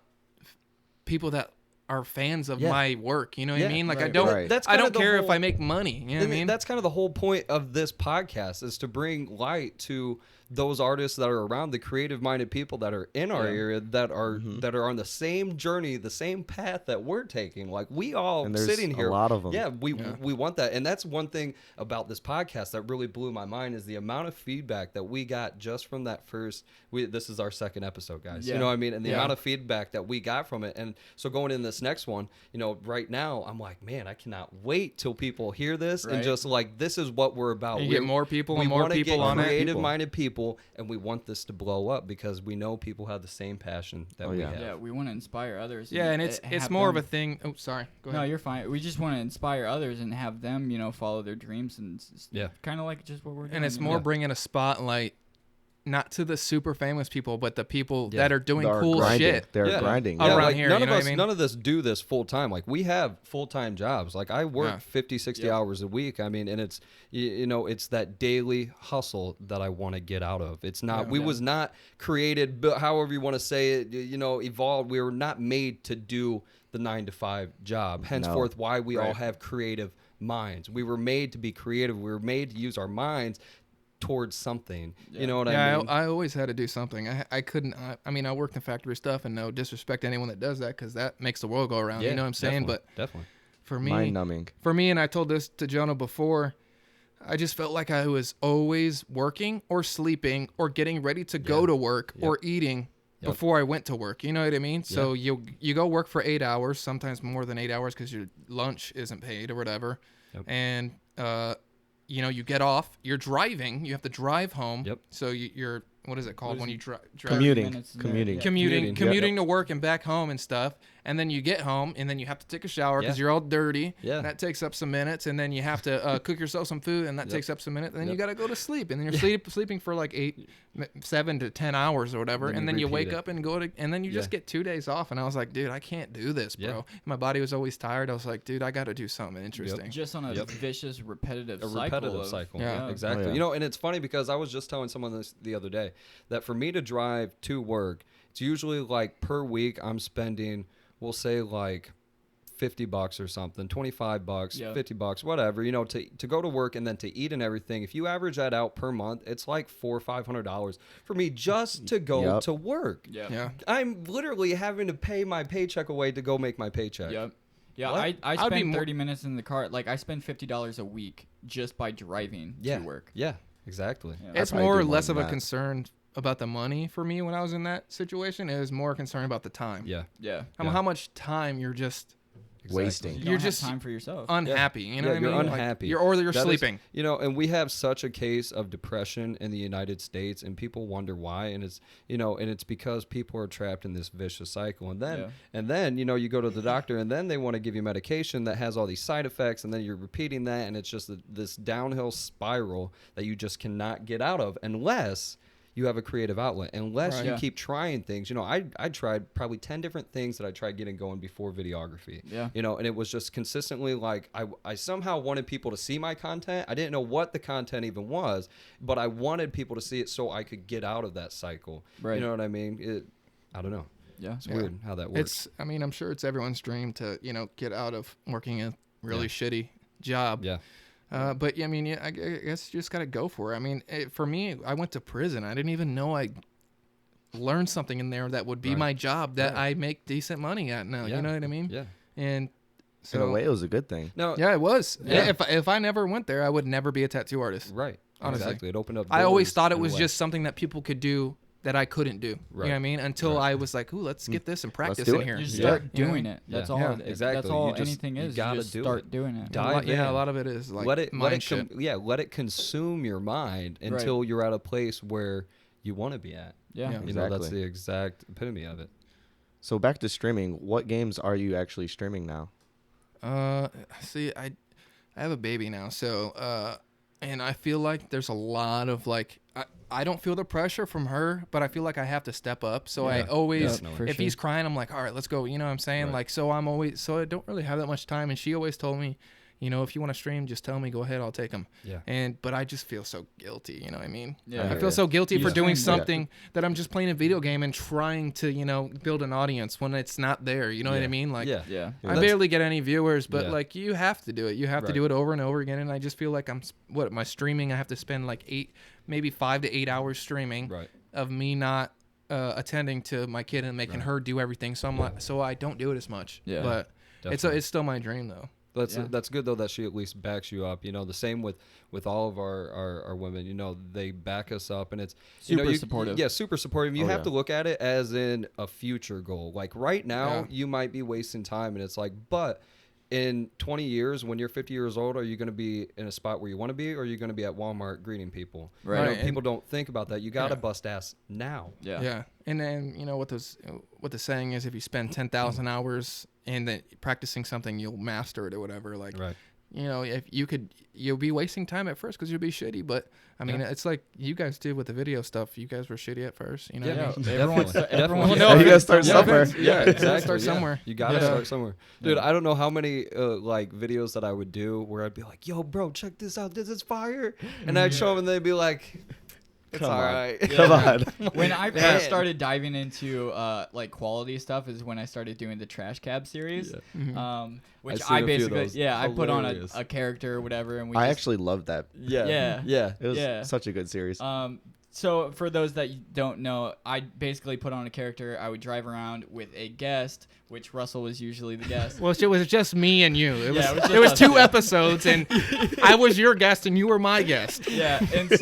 people that are fans of Yeah. my work. You know what I Yeah, mean? Like I right. don't, Right. That's I kinda don't the care if whole- I make money. You know what I mean? That's kind of the whole point of this podcast, is to bring light to those artists that are around, the creative-minded people that are in our Yeah. area that are on the same journey, the same path that we're taking. Like we all And there's sitting here, a lot of them. Yeah, we want that, and that's one thing about this podcast that really blew my mind is the amount of feedback that we got just from that first. This is our second episode, guys. Yeah. You know what I mean? And the Yeah. amount of feedback that we got from it, and so going in this next one, right now I'm like, man, I cannot wait till people hear this and Right. just like this is what we're about. You get more people we and more wanna people get on it. creative-minded people, and we want this to blow up because we know people have the same passion that Oh, we yeah. have. Yeah, we want to inspire others. Yeah, and it's have more of a them- thing. Oh, sorry. Go ahead. No, you're fine. We just want to inspire others and have them, follow their dreams and Yeah. kind of like just what we're doing. And it's you know? more Yeah. bringing a spotlight, not to the super famous people, but the people Yeah. that are doing They're cool grinding. shit. They're Yeah. grinding. Yeah. Yeah. Around like here, none you of know what I us mean? none of us do this full time. Like we have full-time jobs. Like I work Yeah. 50, 60 Yep. hours a week. I mean, and it's it's that daily hustle that I want to get out of. It's not Yeah. we Yeah. was not created, but however you want to say it, evolved. We were not made to do the 9-to-5 job. Henceforth why we all Right. have creative minds. We were made to be creative. We were made to use our minds towards something. Yeah. You know what Yeah, I mean? I always had to do something. I couldn't. I mean, I worked in factory stuff, and no disrespect to anyone that does that, because that makes the world go around. You know what I'm saying? definitely, But definitely. for me, Mind numbing. and I told this to Jonah before, I just felt like I was always working or sleeping or getting ready to go Yeah. to work Yep. or eating Yep. before I went to work. You know what I mean? So you go work for 8 hours, sometimes more than 8 hours because your lunch isn't paid or whatever. Yep. And you get off. You're driving. You have to drive home. Yep. So you're what is it called What when is you it? drive? Commuting. minutes there. Commuting. Yeah. Commuting Commuting. to work and back home and stuff, and then you get home and then you have to take a shower because Yeah. you're all dirty. Yeah. That takes up some minutes, and then you have to cook yourself some food, and that Yep. takes up some minutes. And then you Yep. got to go to sleep, and then you're sleeping for like 7 to 10 hours or whatever, Then you and then you repeat wake it. up and go to, and then you just Yeah. get 2 days off. And I was like, dude, I can't do this, bro. Yeah. My body was always tired. I was like, dude, I got to do something interesting. Just on a Yep. vicious, repetitive A cycle. repetitive of- cycle. Yeah. Exactly. Oh, yeah. And it's funny because I was just telling someone this the other day that for me to drive to work, it's usually like per week I'm spending, we'll say like $50 or something, $25, Yeah. $50, whatever, to go to work and then to eat and everything. If you average that out per month, it's like $400 or $500 for me just to go Yep. to work. Yeah. Yeah. I'm literally having to pay my paycheck away to go make my paycheck. Yep. Yeah, What? I I'd be spend more- 30 minutes in the car. Like, I spend $50 a week just by driving Yeah. to work. Yeah, exactly. Yeah. It's probably more or do more less than of a that. concern about the money for me when I was in that situation. It was more concerned about the time. Yeah. Yeah. How much time you're just Wasting. You You're don't have just time for yourself. unhappy. You know Yeah, what I you're mean? Like, unhappy. you're That is- sleeping. and we have such a case of depression in the United States, and people wonder why, and it's and it's because people are trapped in this vicious cycle, and then you go to the doctor, and then they want to give you medication that has all these side effects, and then you're repeating that, and it's just this downhill spiral that you just cannot get out of unless you have a creative outlet. Unless Right. you Yeah. keep trying things. You know, I tried probably 10 different things that I tried getting going before videography. Yeah. You know, and it was just consistently like I somehow wanted people to see my content. I didn't know what the content even was, but I wanted people to see it so I could get out of that cycle. Right. You know what I mean? I don't know. Yeah. It's Yeah. weird how that works. I mean, I'm sure it's everyone's dream to, get out of working a really Yeah. shitty job. Yeah. But I mean, I guess you just got to go for it. I mean, for me, I went to prison. I didn't even know I learned something in there that would be Right. my job that Right. I make decent money at now. Yeah. You know what I mean? Yeah. And so, In a way, it was a good thing. No. yeah, it was. Yeah. If I never went there, I would never be a tattoo artist. Right. Honestly. Exactly. It opened up. I always doors thought it in a was way. just something that people could do that I couldn't do. You know what I Right. mean? Until Right. I was like, ooh, let's get this and practice do in it. here. You just Yeah. start You know? doing it. That's Yeah. all. Yeah, That's exactly. all You just- anything you is. gotta You just do start it. doing it. Dive Yeah, a in. lot of it is like let it mind shit. let it consume your mind until you're at a place where you want to be at. Yeah. Yeah. You know, that's Exactly. the exact epitome of it. So back to streaming. What games are you actually streaming now? See, I have a baby now, so and I feel like there's a lot of like I don't feel the pressure from her, but I feel like I have to step up. So I Yeah, always, definitely. For if sure. he's crying, I'm like, all right, let's go. You know what I'm saying? Right. Like, so I don't really have that much time. And she always told me, if you want to stream, just tell me, go ahead, I'll take them. Yeah. But I just feel so guilty. You know what I mean? Yeah. I hear feel ya. so guilty You for just doing claim that. something that I'm just playing a video game and trying to, build an audience when it's not there. You know what I Yeah. mean? Like, Yeah. Yeah. I That's- barely get any viewers, but Yeah. like you have to do it. You have to Right. do it over and over again. And I just feel like my streaming, I have to spend like 5 to 8 hours streaming Right. of me not attending to my kid and making Right. her do everything. So so I don't do it as much. Yeah. But Definitely. it's still my dream though. Yeah. That's good though that she at least backs you up. You know, the same with all of our women. You know, they back us up, and it's Super supportive. Yeah, super supportive. You Oh, have yeah. to look at it as in a future goal. Like right now, Yeah. you might be wasting time, and it's like, but in 20 years, when you're 50 years old, are you going to be in a spot where you want to be, or are you going to be at Walmart greeting people? Right. You know, Right, and- people don't think about that. You got to Yeah. bust ass now. Yeah. Yeah. And then what the saying is, if you spend 10,000 hours and then practicing something, you'll master it or whatever. Like, Right. if you'll be wasting time at first because you'll be shitty. But I mean, Yeah. it's like you guys did with the video stuff. You guys were shitty at first. You know what I Yeah, mean? Everyone, Definitely. everyone, Definitely. No, you gotta start Yeah. somewhere. Yeah, exactly. Start yeah. somewhere. You gotta Yeah. start somewhere, dude. I don't know how many like videos that I would do where I'd be like, "Yo, bro, check this out. This is fire," and I'd show them, and they'd be like, "It's Come all on. right." Come on. when I Man. first started diving into like quality stuff is when I started doing the Trashcab series, which I've seen I a few of basically those. I put on Hilarious. a character or whatever, and we I just, actually loved that. Yeah. It was Yeah. such a good series. So for those that don't know, I basically put on a character. I would drive around with a guest, which Russell was usually the guest. Well, it was just me and you. It was, Yeah, it was just it was us 2 two. episodes, and I was your guest and you were my guest. Yeah, and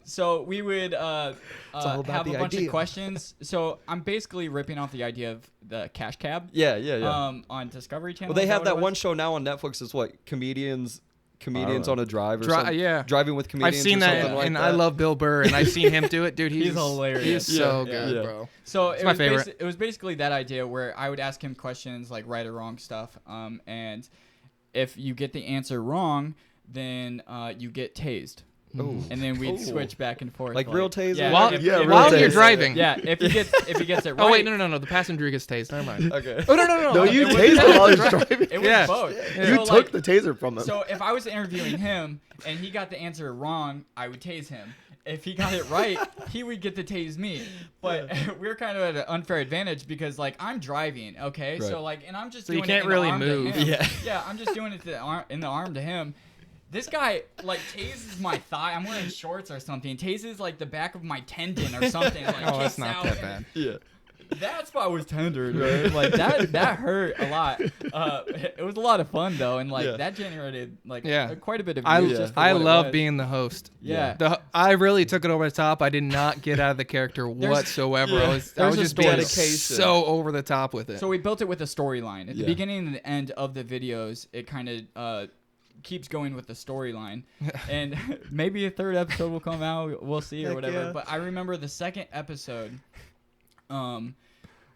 so we would all about have a the bunch idea. of questions. So I'm basically ripping off the idea of the cash cab. Yeah, yeah. On Discovery Channel. Well, they is have what it that was? one show now on Netflix. It's what comedians know. on a drive or something. Yeah. Driving with I've comedians. seen or that, something like and that. I love Bill Burr, and I've seen him do it, dude. He's hilarious. He's so Yeah, good, yeah. bro. So It's my favorite. it was basically that idea where I would ask him questions like right or wrong stuff, and if you get the answer wrong, then you get tased. Ooh. And then we'd Ooh. switch back and forth. Like real taser? Yeah, While- if- yeah, if- real While taser. you're driving. Yeah, if he gets it right. Oh wait, no. The passenger gets tased. Never mind. Okay. Oh no. No, you it was- tased him while he was driving. It was Yeah. both. You So, took like, the taser from him. So if I was interviewing him and he got the answer wrong, I would tase him. If he got it right, he would get to tase me. But we're kind of at an unfair advantage because like I'm driving, okay? Right. So like, and I'm just So you doing can't it in really the arm move. to him. Yeah. Yeah, I'm just doing it in the arm to him. This guy like tases my thigh. I'm wearing shorts or something. Tases like the back of my tendon or something. Like, Oh, that's kicks not out that and- bad. Yeah. That spot was tender, dude. Like that hurt a lot. It was a lot of fun though, and like Yeah. that generated like Yeah. quite a bit of I views. just for I what it love was. being the host. Yeah. I really took it over the top. I did not get out of the character whatsoever. yeah. I was There's a just being dedication. so over the top with it. So we built it with a storyline. At the Yeah. beginning and the end of the videos, it kind of keeps going with the storyline. And maybe a third episode will come out. We'll see or Heck whatever. yeah. But I remember the second episode,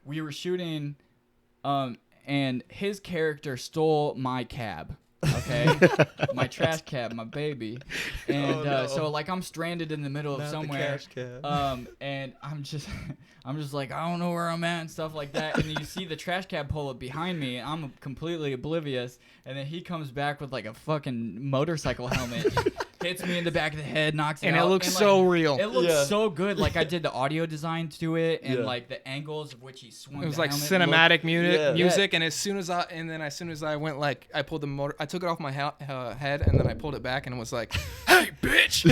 we were shooting, and his character stole my cab. Okay, my trash cab, my baby, and so like I'm stranded in the middle of somewhere, and I'm just like I don't know where I'm at and stuff like that. And then you see the trash cab pull up behind me, and I'm completely oblivious. And then he comes back with like a fucking motorcycle helmet, hits me in the back of the head, knocks it out. And it looks so real. It looks so good. Like I did the audio design to it, and like the angles of which he swung. It was the like helmet cinematic music, Yeah. and as soon as I went like I pulled the motor, I took it off my head, and then I pulled it back, and it was like, "Hey, bitch!"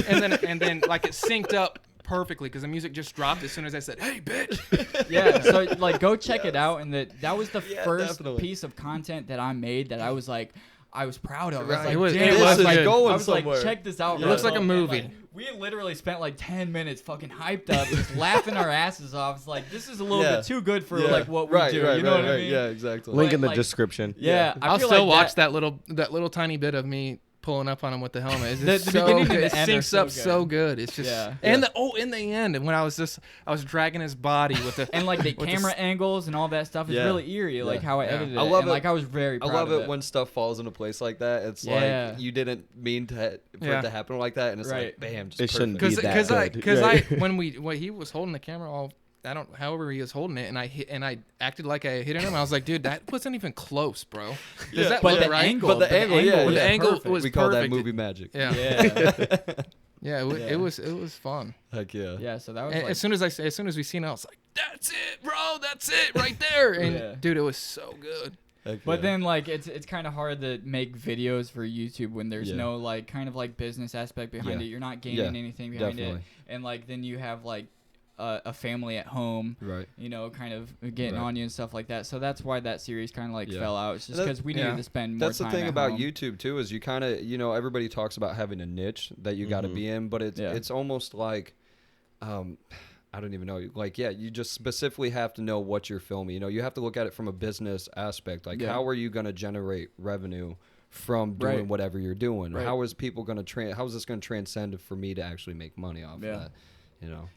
and then like it synced up perfectly because the music just dropped as soon as I said, "Hey, bitch!" Yeah, so like go check it out, and that was the first definitely. piece of content that I made that I was like. I was proud of. Right. I It was was- like, it damn, was I was like, good. going I was somewhere. like, check this out. It looks like a And, movie. we literally spent like 10 minutes fucking hyped up, just laughing our asses off. It's like this is a little bit too good for like what we do. You know what I mean? Yeah, exactly. Link in the like- description. Yeah, I I'll feel still like watch that little tiny bit of me pulling up on him with the helmet. It's The just so beginning and good. the It end are syncs so up good. so good. It's just in the end, and when I was dragging his body with the And like the with camera angles and all that stuff is Yeah. really eerie, like how I Yeah. edited it. I love and, it. like I was very I proud love of it when stuff falls into place like that. It's Yeah. like you didn't mean for it to happen like that, and it's Right. like bam, just It shouldn't perfect. be that good. because Right. when he was holding the camera however he was holding it, and I acted like I hit him. I was like, dude, that wasn't even close, bro. Does that But look the right? angle, But the angle, yeah, the angle perfect. was we call that perfect. movie magic. Yeah, Yeah. it was fun. Heck yeah. Yeah, so that was And like, as soon as we seen it, I was like, that's it, bro, that's it right there. And Yeah. dude, it was so good. Heck but yeah. then like it's kind of hard to make videos for YouTube when there's Yeah. no like kind of like business aspect behind Yeah. it. You're not gaining Yeah, anything behind definitely. it, and like then you have like a family at home, Right. you know, kind of getting Right. on you and stuff like that. So that's why that series kind of like Yeah. fell out. It's just That- because we needed yeah. to spend more That's the time thing at about home. YouTube too, is you kind of, everybody talks about having a niche that you got to be in, but it's almost like, I don't even know. Like, yeah, you just specifically have to know what you're filming. You have to look at it from a business aspect. Like, how are you going to generate revenue from doing Right. whatever you're doing? Right. How is people going to how is this going to transcend for me to actually make money off of that?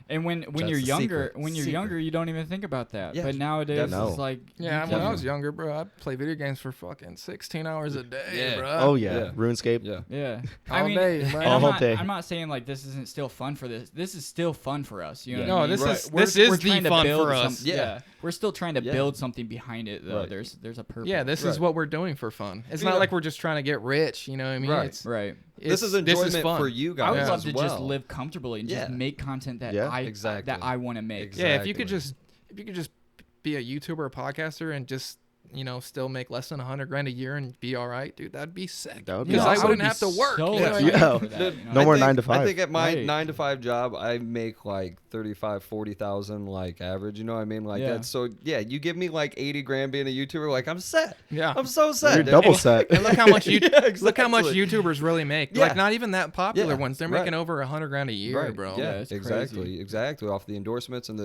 And when That's you're the younger, secret. when you're Secret. younger, you don't even think about that. Yeah, But nowadays, no. it's like Yeah, you when I can- was younger, bro, I'd play video games for fucking 16 hours a day, Yeah. bro. Oh yeah. Yeah. RuneScape. Yeah. Yeah, All I mean, day, and bro. I'm All not, day. I'm not saying like this isn't still fun for this. This is still fun for us. You know Yeah. what I No, mean? this Right. is this is the trying to fun build for some- us. Yeah. we're still trying to Yeah. build something behind it though. Right. There's a purpose. Yeah, this is Right. what we're doing for fun. It's Yeah. not like we're just trying to get rich. You know what I mean? Right. It's, right. This is it's- enjoyment fun. for you I guys would Yeah. love as to well. just live comfortably and just Yeah. make content that Yeah. Exactly. that I want to make. Exactly. Yeah, if you could just be a YouTuber or podcaster and just still make less than $100,000 a year and be all right, dude, that'd be sick. That would be Because I awesome. wouldn't have to work. So you know what I excited mean? for that, you know? No more I think- 9 to 5. I think at my Right. 9 to 5 job, I make like 35, 40,000 like average. You know what I mean? Like Yeah. that's so. Yeah, you give me like 80 grand being a YouTuber, like I'm set. Yeah. I'm so set. You're dude. double And- set. And look how much Yeah, look how much exactly. YouTubers really make. Yeah. Like not even that popular Yeah, ones. They're right. making over $100,000 a year, Right, bro. Yeah, it's exactly, exactly. Off the endorsements and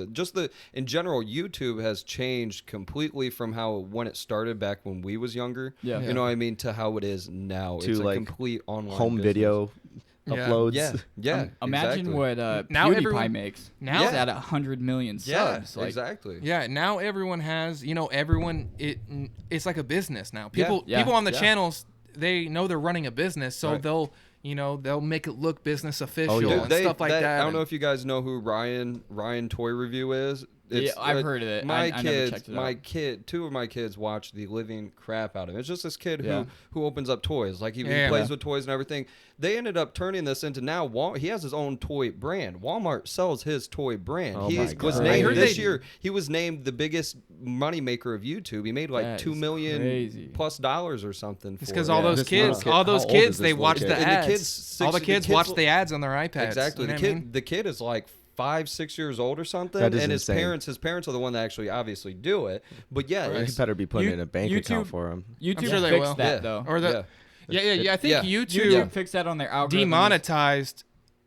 in general, YouTube has changed completely from how when it started back when we was younger. Yeah. You know what I mean, to how it is now. To, it's a like, complete online Home business. video Yeah. uploads. Yeah, yeah. Imagine exactly. what Now PewDiePie everyone- makes. now- He's at 100 million Yeah, subs. Like, exactly. Yeah, now everyone has, it's like a business now. People Yeah. people on the Yeah. channels, they know they're running a business, so Right. they'll make it look business official yeah. and stuff like that. I don't know if you guys know who Ryan Toy Review is. Yeah, I've heard of it. My I never kids, checked it out. two of my kids watch the living crap out of it. It's just this kid Yeah. who opens up toys. Like he Yeah. plays with toys and everything. They ended up turning this into now. He has his own toy brand. Walmart sells his toy brand. Oh He my was God. named I heard this they- year. He was named the biggest moneymaker of YouTube. He made like That $2 is million crazy. plus dollars or something. It's for because it. all Yeah. those This little kids, kid- all those how old is kids, this they little watch kid? the And the ads. kids all the six- kids the kids watch will- the ads on their iPads. Exactly. You know The what I kid, mean? the kid is like 5, 6 years old or something, That is and his insane. parents are the one that actually obviously do it. But yeah, He it's, better be putting You- in a bank YouTube- account for him. YouTube sure they fixed will. that Yeah. though. Or the I think Yeah. YouTube YouTube fixed that on their algorithm. demonetized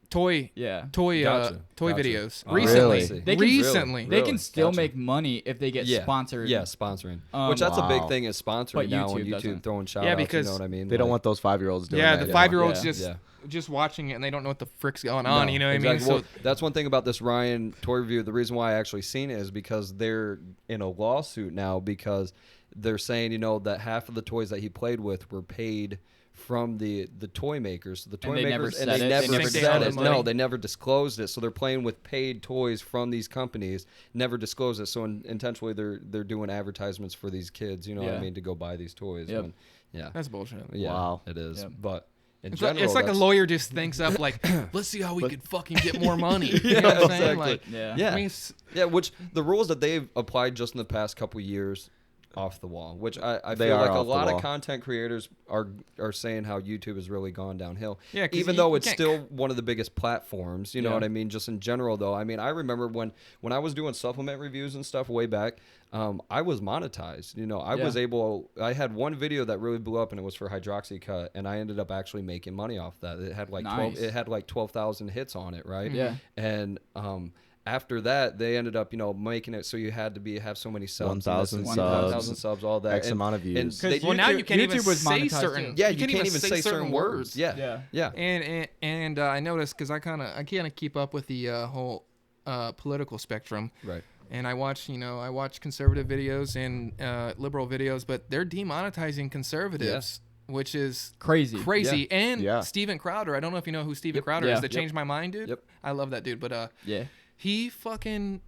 toy Yeah. Gotcha. videos Oh, recently. really? They can- Recently. They can Really? still Gotcha. make money if they get sponsored. Yeah, sponsoring. Um, Which that's a big Wow. thing is sponsoring But now on YouTube YouTube doesn't. throwing shout Yeah, outs, because you know what I mean? They don't Like- want those 5-year-olds doing Yeah, that. the 5-year-olds Yeah. just watching it and they don't know what the frick's going on. No, You know what exactly. I mean? Well, that's one thing about this Ryan Toy Review. The reason why I actually seen it is because they're in a lawsuit now because they're saying, that half of the toys that he played with were paid from the toy makers. So the toy they never makers, said and they it. never They never said disclosed it. the No, money. they never disclosed it. So they're playing with paid toys from these companies, never disclose it. So intentionally, they're doing advertisements for these kids. You know what I Yeah. mean, to go buy these toys. Yep. when- yeah, That's bullshit. yeah, Wow. it is. Yep. But in It's general, like a that's- lawyer just thinks up like, let's see how we could fucking get more money. You Yeah, know what I'm saying? exactly. Like, Yeah. Yeah. I mean, it's- Yeah, which the rules that they've applied just in the past couple years, off the wall. Which I They feel are like a off the lot wall. of content creators are saying how YouTube has really gone downhill. Yeah, 'cause even you- though you it's can't- still one of the biggest platforms. You know Yeah. what I mean? Just in general, though. I mean, I remember when I was doing supplement reviews and stuff way back. I was monetized. You know, I was able. I had one video that really blew up, and it was for Hydroxycut, and I ended up actually making money off that. It had like Nice. 12,000 hits on it, right? Yeah. And after that, they ended up, making it so you had to have so many subs, 1,000 1,000 subs, all that. X amount of views. And they, well, now YouTube- you can't even YouTube was say monetized certain. too. yeah, you can't even say certain words. Yeah, Yeah. yeah. And I noticed because I kind of keep up with the whole political spectrum. Right. And I watch conservative videos and liberal videos, but they're demonetizing conservatives, which is Crazy. crazy. And Yeah. Steven Crowder, I don't know if you know who Steven Yep. Crowder Yeah. is. That changed my mind, dude. Yep. I love that dude. But Yeah. he fucking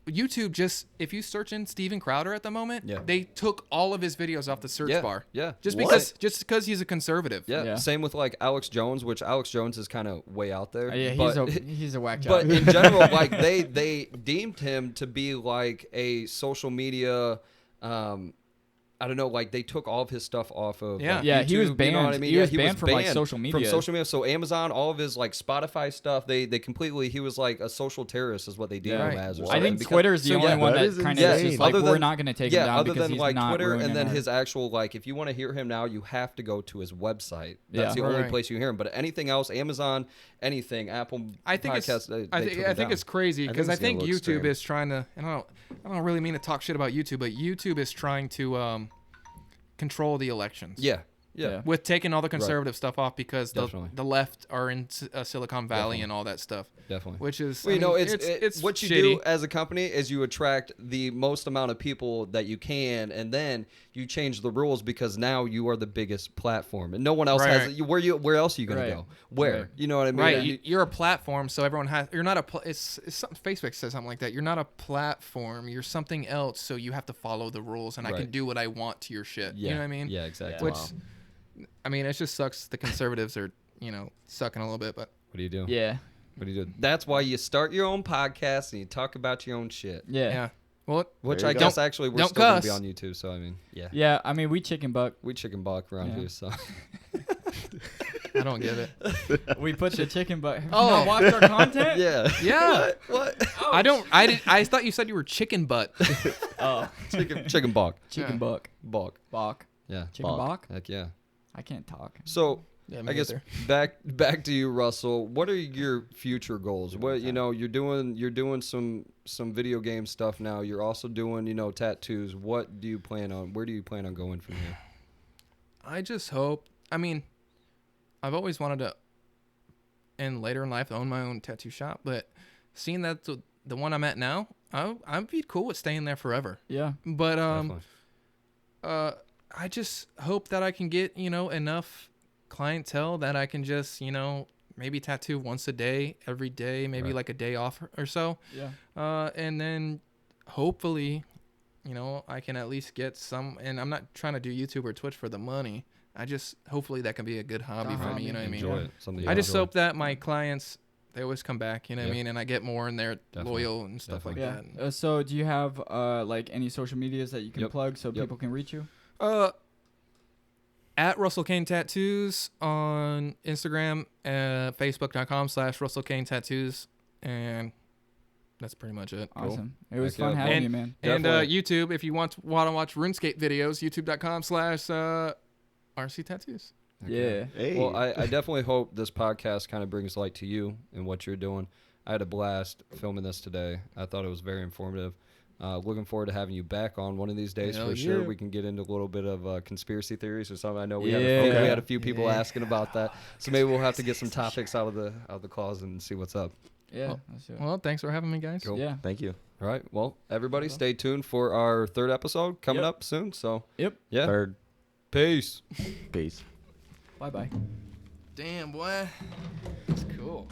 YouTube just if you search in Steven Crowder at the moment, Yeah. they took all of his videos off the search Yeah, bar. yeah. Just What? because he's a conservative. Yeah. Yeah. Same with like Alex Jones, which Alex Jones is kind of way out there. Yeah, but, he's a whack job. but in general, like they deemed him to be like a social media. I don't know, like they took all of his stuff off of Yeah. like, Yeah, he was YouTube, you know what I banned. mean? He Yeah, was banned from, like, social From media. social media. So Amazon, all of his like Spotify stuff, they completely, he was like a social terrorist is what they deemed Yeah. him as. Or I something, think because- Twitter's the So, only yeah, one that that is kind of insane. is just like, Other we're than- not going to take him down other because than he's like not Twitter, ruining and then our- his actual like, if you want to hear him now, you have to go to his website. That's Yeah. the only Right. place you hear him. But anything else, Amazon, anything, Apple, I think podcasts, I think it's crazy because I it's a think little YouTube extreme. is trying to. And I don't really mean to talk shit about YouTube, but YouTube is trying to control the elections. Yeah. Yeah. With taking all the conservative stuff off because Definitely. the left are in Silicon Valley Definitely. and all that stuff, Definitely. which is Well, I you know, mean, it's what you shitty. do as a company is you attract the most amount of people that you can, and then you change the rules because now you are the biggest platform, and no one else has Right. it. Where else are you gonna Right. go? Where? Right. You know what I mean? Right, And you're a platform, so everyone has. You're not a. It's something. Facebook says something like that. You're not a platform. You're something else. So you have to follow the rules, and I Right. can do what I want to your shit. yeah, You know what I mean? Yeah, exactly. Which, Wow. I mean, it just sucks. The conservatives are, sucking a little bit, but What do you do? Yeah. What do you do? That's why you start your own podcast and you talk about your own shit. Yeah. yeah. Well, Which There I you guess go. actually we're Don't still gonna be cuss. on YouTube. So I mean, yeah, Yeah. I mean, we chicken buck. we chicken buck around Yeah. here. So I don't get it. We put the chicken buck. Have you Oh. not watched our content? yeah, Yeah. what? I don't. I thought you said you were chicken butt. Oh. Chicken buck, Chicken Yeah. buck. buck. Bok. Yeah, Chicken bok? Heck yeah. I can't talk. So Yeah, me I guess neither. back to you, Russell. What are your future goals? What you're doing some video game stuff now. You're also doing tattoos. What do you plan on? Where do you plan on going from here? I just hope. I mean, I've always wanted to, and later in life, own my own tattoo shop. But seeing that the one I'm at now, I'd be cool with staying there forever. Yeah. But Definitely. I just hope that I can get enough clientele that I can just maybe tattoo once a day, every day, maybe Right. like a day off or so. Yeah. And then hopefully, I can at least get some. And I'm not trying to do YouTube or Twitch for the money. I just hopefully that can be a good hobby for me. You know what I mean? Enjoy it. Something you I just enjoy. hope that my clients they always come back. You know what I Yeah. mean? And I get more, and they're Definitely. loyal and stuff Definitely. like Yeah. that. So do you have like any social medias that you can Yep. plug so Yep. people can reach you? At Russell Cain Tattoos on Instagram, Facebook.com/Russell Cain Tattoos, and that's pretty much it. Awesome. It was Heck fun yeah. having And- you, man. And Definitely. YouTube, if you want to watch RuneScape videos, YouTube.com/RC Tattoos. Yeah. Hey. Well, I definitely hope this podcast kind of brings light to you and what you're doing. I had a blast filming this today. I thought it was very informative. Looking forward to having you back on one of these days Hell for sure. yeah. We can get into a little bit of conspircy theories or something. I know we Yeah. had a few people Yeah. asking about that, so maybe we'll have to get some topics out of the closet and see what's up. Yeah. Well- That's it. Well, thanks for having me, guys. Cool. Yeah. Thank you. All right. Well, everybody, stay tuned for our third episode coming Yep. up soon. So Yep. yeah, Third. peace. Peace. Bye-bye. Damn, boy. That's cool.